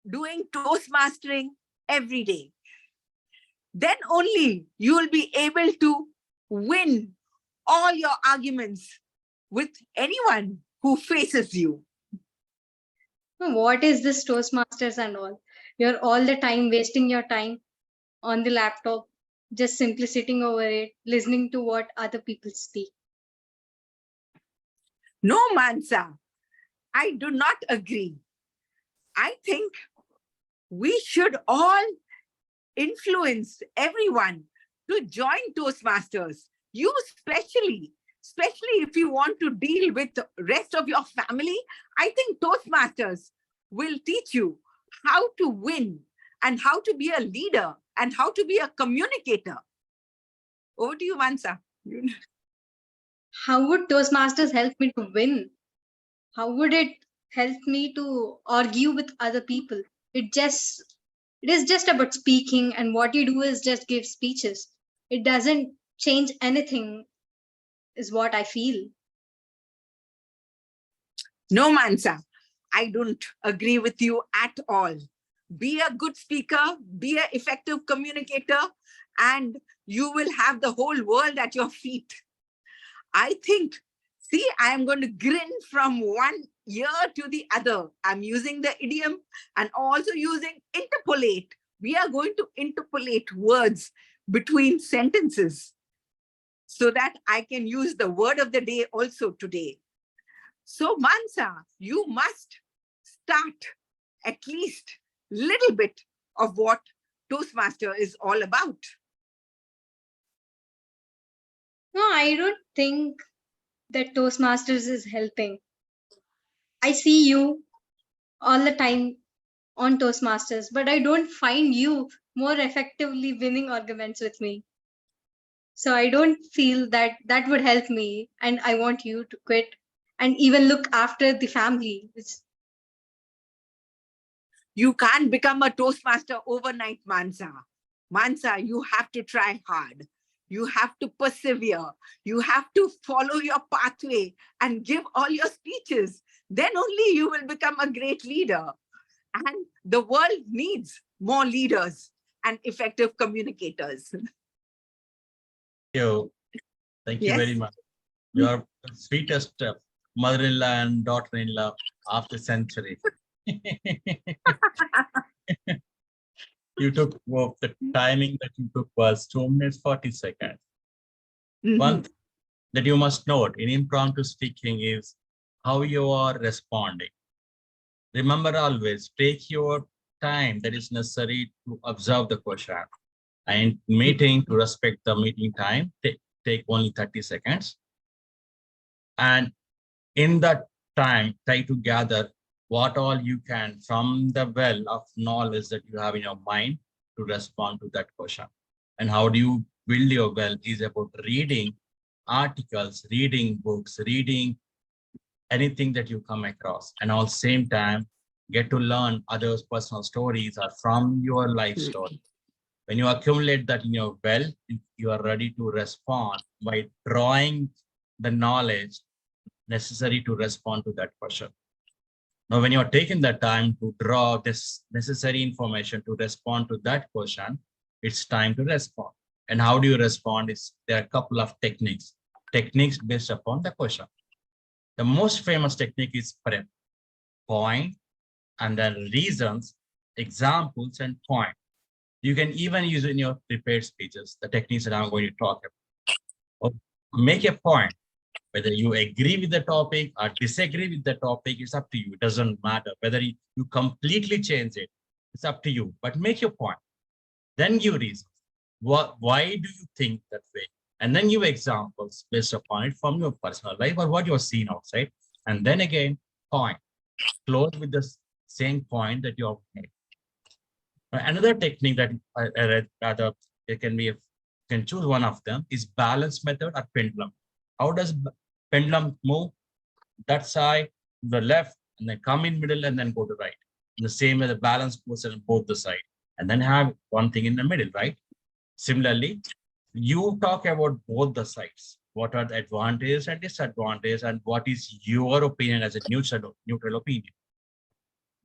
doing Toastmastering every day. Then only you will be able to win all your arguments with anyone who faces you. What is this Toastmasters and all? You're all the time wasting your time on the laptop, just simply sitting over it, listening to what other people speak. No, Mansa, I do not agree. I think we should all influence everyone to join Toastmasters, you especially, especially if you want to deal with the rest of your family, I think Toastmasters will teach you how to win and how to be a leader and how to be a communicator. Over to you, Mansa. How would Toastmasters help me to win? How would it help me to argue with other people? It is just about speaking, and what you do is just give speeches. It doesn't change anything, is what I feel. No, Mansa, I don't agree with you at all. Be a good speaker, be an effective communicator, and you will have the whole world at your feet. I think, see, I am going to grin from one ear to the other. I'm using the idiom and also using interpolate. We are going to interpolate words between sentences so that I can use the word of the day also today. So Mansa, you must start at least a little bit of what Toastmaster is all about. No, I don't think that Toastmasters is helping. I see you all the time on Toastmasters, but I don't find you more effectively winning arguments with me. So I don't feel that that would help me, and I want you to quit and even look after the family. You can't become a Toastmaster overnight, Mansa. Mansa, you have to try hard. You have to persevere. You have to follow your pathway and give all your speeches. Then only you will become a great leader. And the world needs more leaders and effective communicators. Thank you very much. You are the sweetest mother-in-law and daughter-in-law of the century. You took, well, the timing that you took was 2 minutes, 40 seconds. One thing that you must note in impromptu speaking is how you are responding. Remember always, take your time that is necessary to observe the question. And meeting, to respect the meeting time, take only 30 seconds. And in that time, try to gather what all you can from the well of knowledge that you have in your mind to respond to that question. And how do you build your well is about reading articles, reading books, reading anything that you come across, and all same time get to learn others' personal stories or from your life story. When you accumulate that in your well, you are ready to respond by drawing the knowledge necessary to respond to that question. Now, when you are taking the time to draw this necessary information to respond to that question, it's time to respond. And how do you respond? There are a couple of techniques based upon the question. The most famous technique is PREP, point, and then reasons, examples, and point. You can even use it in your prepared speeches, the techniques that I'm going to talk about. Make a point. Whether you agree with the topic or disagree with the topic, it's up to you. It doesn't matter. Whether you completely change it, it's up to you. But make your point. Then give reasons. Why do you think that way? And then give examples based upon it from your personal life or what you're seeing outside. And then again, point. Close with the same point that you have made. Another technique that I read, rather, it can be, you can choose one of them, is balance method or pendulum. How does pendulum move? That side, the left, and then come in middle and then go to right. In the same way, the balance goes on both the side, and then have one thing in the middle, right? Similarly, you talk about both the sides. What are the advantages and disadvantages, and what is your opinion as a neutral opinion?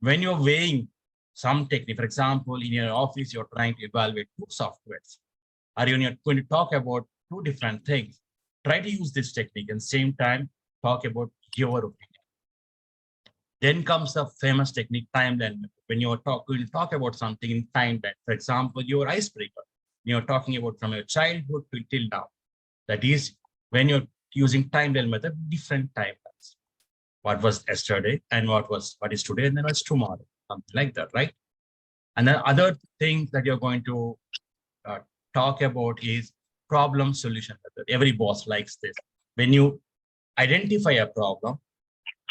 When you're weighing some technique, for example, in your office, you're trying to evaluate 2 softwares, or you're going to talk about 2 different things. Try to use this technique and same time talk about your opinion. Then comes the famous technique, timeline method. When you're going to talk about something in timeline, for example, your icebreaker, you're talking about from your childhood to till now. That is when you're using timeline method, different timelines. What was yesterday and what is today, and then what's tomorrow, something like that, right? And then other things that you're going to talk about is problem solution method. Every boss likes this. When you identify a problem,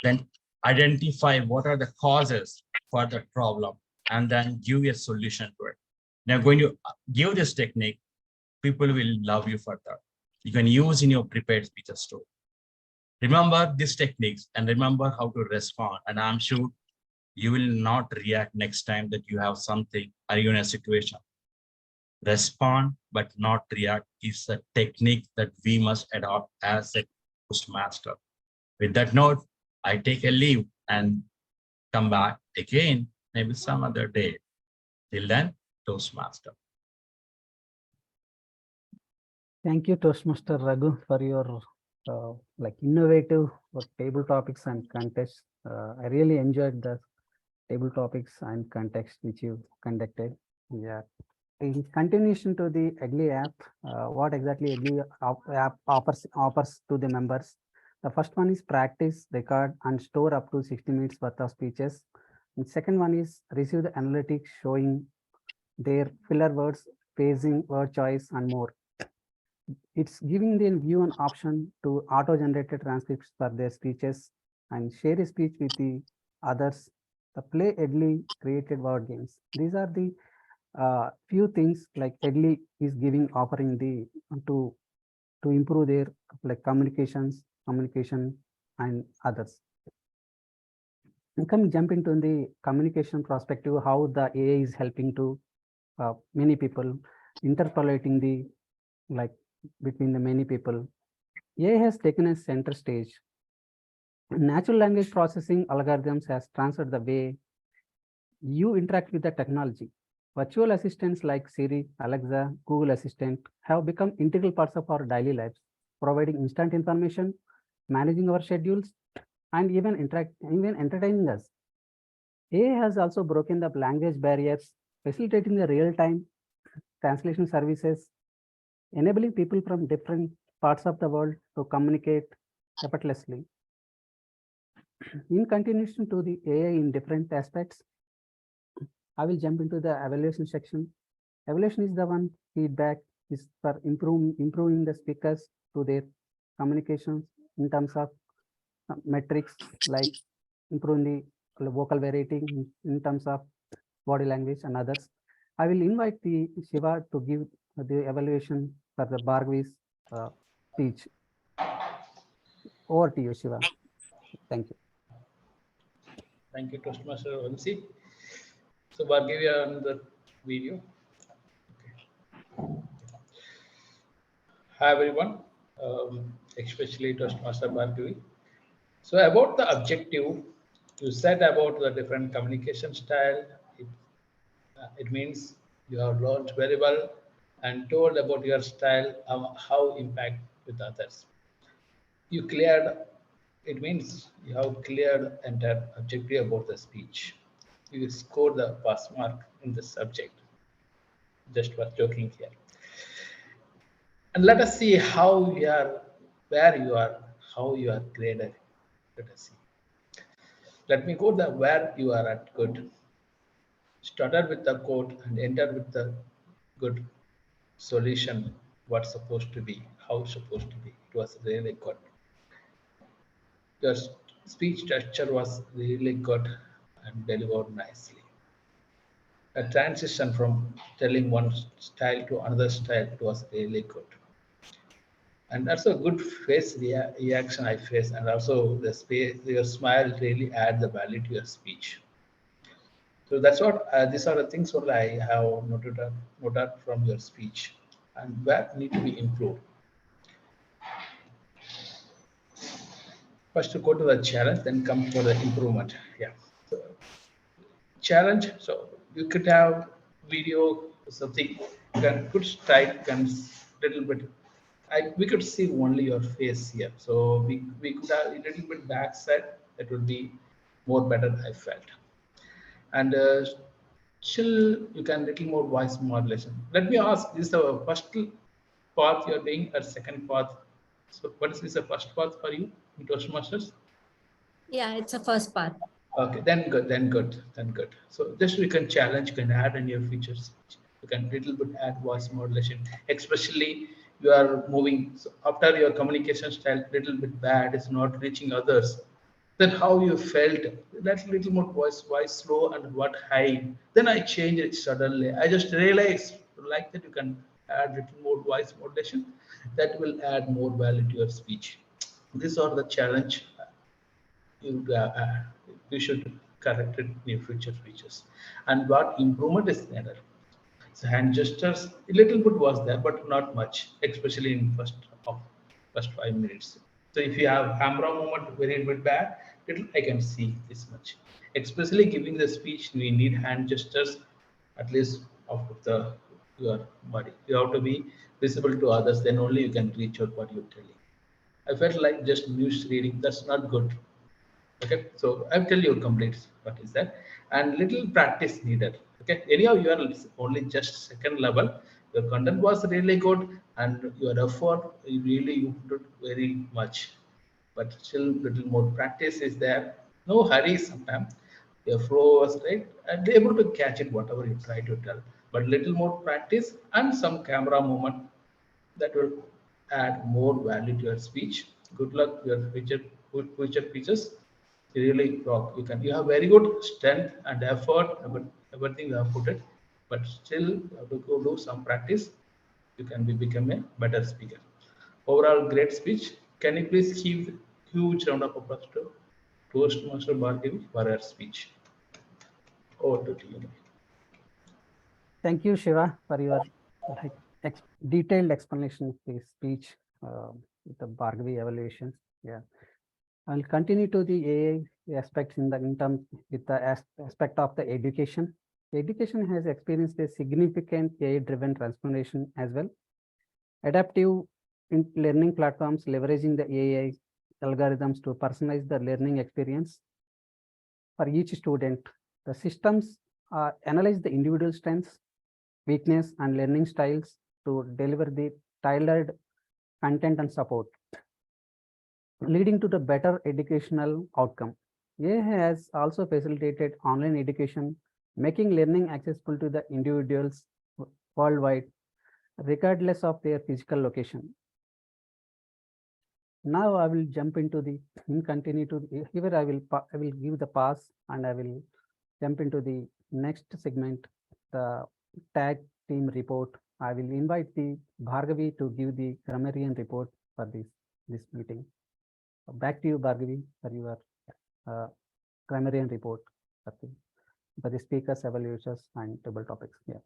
then identify what are the causes for the problem and then give a solution to it. Now, when you give this technique, people will love you for that. You can use in your prepared speeches too. Remember these techniques and remember how to respond. And I'm sure you will not react next time that you have something or you're in a situation. Respond but not react is a technique that we must adopt as a Toastmaster. With that note, I take a leave and come back again, maybe some other day. Till then, Toastmaster. Thank you, Toastmaster Raghu, for your innovative table topics and context. I really enjoyed the table topics and context which you conducted. Yeah. In continuation to the Egli app, what exactly Egli app offers to the members. The first one is practice, record, and store up to 60 minutes worth of speeches. And second one is receive the analytics showing their filler words, phrasing, word choice, and more. It's giving them view an option to auto-generated transcripts for their speeches and share a speech with the others. The play Edley created word games. These are the few things like Edley is offering to improve their communication and others. And jump into the communication perspective, how the AI is helping to many people, interpolating the between the many people. AI has taken a center stage. Natural language processing algorithms has transferred the way you interact with the technology. Virtual assistants like Siri, Alexa, Google Assistant have become integral parts of our daily lives, providing instant information, managing our schedules, and even entertaining us. AI has also broken the language barriers, facilitating the real-time translation services, enabling people from different parts of the world to communicate effortlessly. In continuation to the AI in different aspects, I will jump into the evaluation section. Evaluation is the one feedback is for improving the speakers to their communications in terms of metrics like improving the vocal variety in terms of body language and others. I will invite the Shiva to give the evaluation for the Bhargavi's speech. Over to you, Shiva. Thank you. Thank you, Toastmaster Vamsi. So Bhargavi on the video. Okay. Hi everyone, especially Toastmaster Bhargavi. So about the objective, you said about the different communication style. It means you have learned very well and told about your style, how impact with others. You cleared, it means you have cleared entire objective about the speech. You scored the pass mark in the subject. Just for joking here. And let us see how you are, where you are, how you are graded. Let us see. Let me go the where you are at good. Started with the quote and enter with the good solution. What's supposed to be, how it's supposed to be. It was really good. Your speech structure was really good and delivered nicely. A transition from telling one style to another style, it was really good. And that's a good face reaction I face, and also the space, your smile really add the value to your speech. So that's what these are the things what I have noted from your speech, and where need to be improved. First to go to the challenge, then come for the improvement. Yeah. So, challenge. So you could have video something. You can put strike and little bit. We could see only your face here. So we could have a little bit backside. That would be more better, I felt. And still you can little more voice modulation. Let me ask, is the first path you're doing or second path? So what is the first path for you in Toastmasters? Yeah, it's a first part. Okay, then good. So just we can challenge, you can add in your features. You can little bit add voice modulation, especially you are moving so after your communication style little bit bad, is not reaching others, then how you felt that little more voice slow and what high, then I changed it suddenly. I just realized like that you can add little more voice modulation that will add more value to your speech. These are the challenge you you should correct it in future features. And what improvement is needed? So hand gestures, a little bit was there, but not much, especially in first 5 minutes. So if you have camera movement very bit bad, little I can see this much. Especially giving the speech, we need hand gestures at least of the your body. You have to be visible to others, then only you can reach out what you're telling. I felt like just news reading. That's not good. Okay, so I'll tell you complete what is that, and little practice needed. Okay, anyhow, you are only just second level. Your content was really good, and your effort you put very much, but still little more practice is there. No hurry sometimes. Your flow was right and able to catch it whatever you try to tell, but little more practice and some camera movement that will add more value to your speech. Good luck with your future features. You really rock. You have very good strength and effort, but everything you have put it, but still you have to go do some practice. You can become a better speaker. Overall, great speech. Can you please give huge round of applause to Toastmaster Bhargavi for her speech? Over to you. Thank you, Shiva, for your detailed explanation of the speech with the Bhargavi evaluation. Yeah, I'll continue to the AI aspects in terms with the aspect of the education. Education has experienced a significant AI-driven transformation as well. Adaptive learning platforms leveraging the AI algorithms to personalize the learning experience for each student. The systems analyze the individual strengths, weakness, and learning styles to deliver the tailored content and support, leading to the better educational outcome. AI has also facilitated online education, making learning accessible to the individuals worldwide, regardless of their physical location. Now I will jump into continue to here I will give the pass and I will jump into the next segment, the tag team report. I will invite the Bhargavi to give the grammarian report for this meeting. Back to you, Bhargavi, for your grammarian report for the speakers, evaluators, and table topics. Yeah.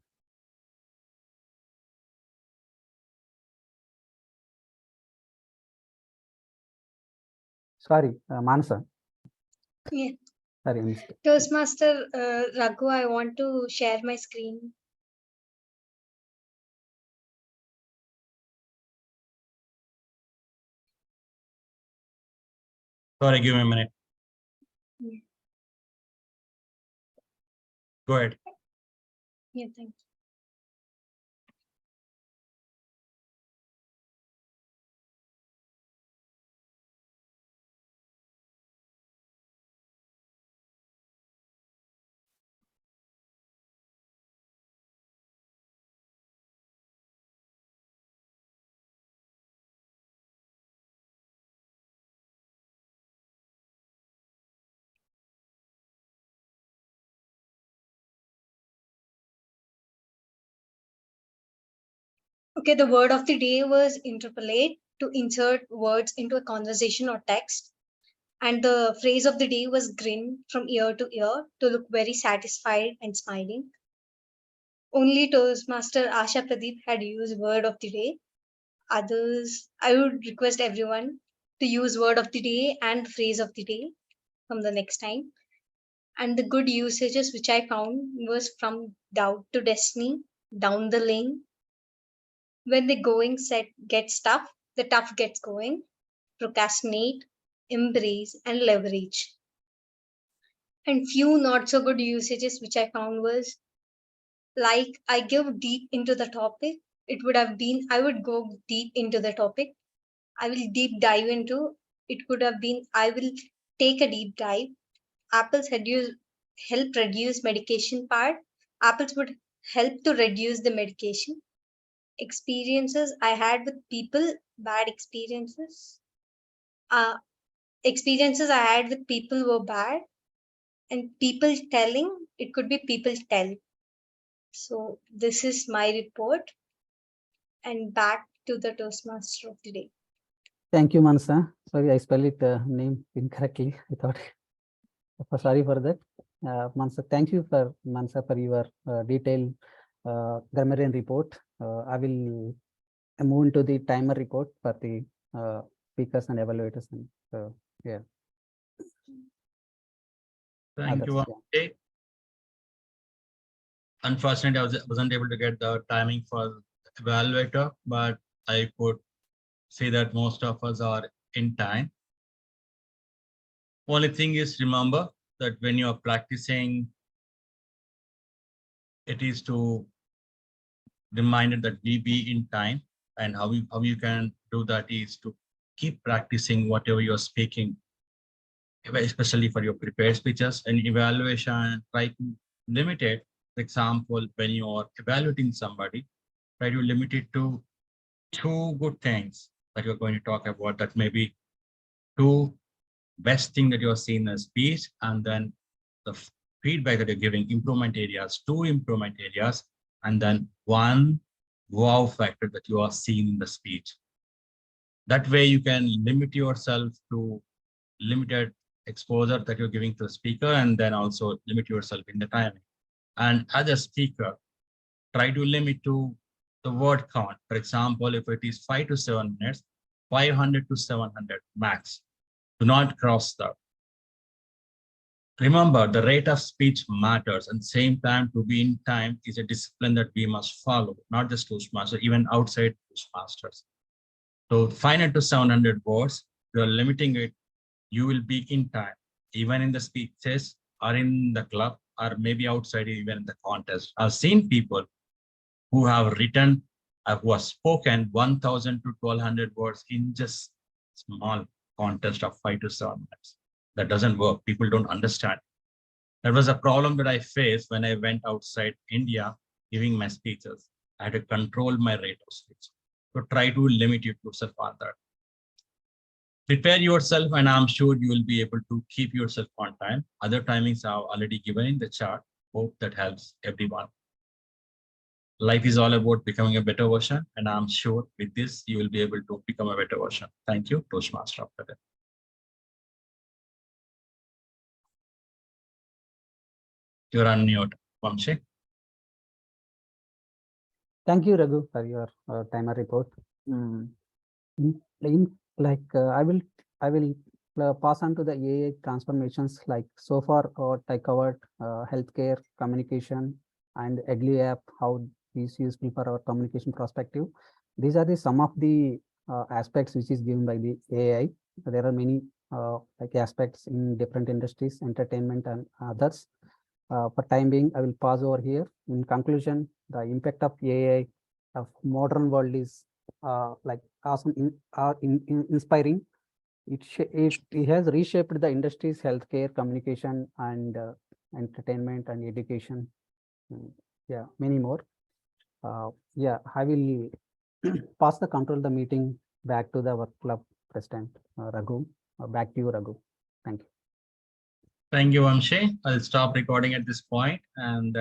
Sorry, Manasa. Yeah. Sorry, I missed it. Toastmaster Raghu, I want to share my screen. Sorry, give me a minute. Yeah, Go ahead. yeah, thank you. Okay, the word of the day was interpolate, to insert words into a conversation or text. And the phrase of the day was grin from ear to ear, to look very satisfied and smiling. Only Toastmaster Asha Pradeep had used word of the day. Others, I would request everyone to use word of the day and phrase of the day from the next time. And the good usages which I found was from doubt to destiny, down the lane. When the going set gets tough, the tough gets going, procrastinate, embrace, and leverage. And few not so good usages which I found was like I give deep into the topic. It would have been I would go deep into the topic. I will deep dive into. It could have been I will take a deep dive. Apples help reduce medication part. Apples would help to reduce the medication. experiences I had with people, bad experiences. Experiences I had with people were bad, and people telling, it could be people tell. So this is my report, and back to the Toastmaster of the day. Thank you, Mansa. Sorry, I spelled it name incorrectly. I thought. Sorry for that. Mansa, thank you for Mansa for your detailed grammarian report. I will move into the timer report for the speakers and evaluators. And yeah. Thank you. Okay. Unfortunately, I wasn't able to get the timing for evaluator, but I could see that most of us are in time. Only thing is, remember that when you are practicing, it is to reminded that we be in time, and how you can do that is to keep practicing whatever you're speaking, especially for your prepared speeches. And evaluation, try to limit it. For example, when you are evaluating somebody, try to limit it to 2 good things that you're going to talk about. That may be 2 best thing that you're seeing in a speech, and then the feedback that you're giving, improvement areas, 2 improvement areas, and then 1 wow factor that you are seeing in the speech. That way you can limit yourself to limited exposure that you're giving to the speaker, and then also limit yourself in the timing. And as a speaker, try to limit to the word count. For example, if it is 5 to 7 minutes, 500 to 700 max. Do not cross that. Remember, the rate of speech matters, and same time to be in time is a discipline that we must follow, not just Toastmasters, even outside Toastmasters. So 500 to 700 words, you're limiting it, you will be in time, even in the speeches or in the club, or maybe outside even in the contest. I've seen people who have written, who have spoken 1,000 to 1,200 words in just small contest of 5 to 7 minutes. That doesn't work. People don't understand. That was a problem that I faced when I went outside India giving my speeches. I had to control my rate of speech. So try to limit yourself on that. Prepare yourself, and I'm sure you will be able to keep yourself on time. Other timings are already given in the chart. Hope that helps everyone. Life is all about becoming a better version, and I'm sure with this, you will be able to become a better version. Thank you, Toastmaster of the day. You're on mute, Vamsi. Thank you, Raghu, for your timer report. I will pass on to the AI transformations. Like so far, what I covered, healthcare, communication, and Egli app, how is useful for our communication perspective. These are some of the aspects which is given by the AI. There are many aspects in different industries, entertainment and others. For time being, I will pause over here. In conclusion, the impact of AI of modern world is awesome, inspiring. It has reshaped the industries, healthcare, communication, and entertainment and education. Yeah, many more. Yeah, I will pass the control of the meeting back to the work club president, Raghu. Back to you, Raghu. Thank you. Thank you, Vamsi. I'll stop recording at this point, and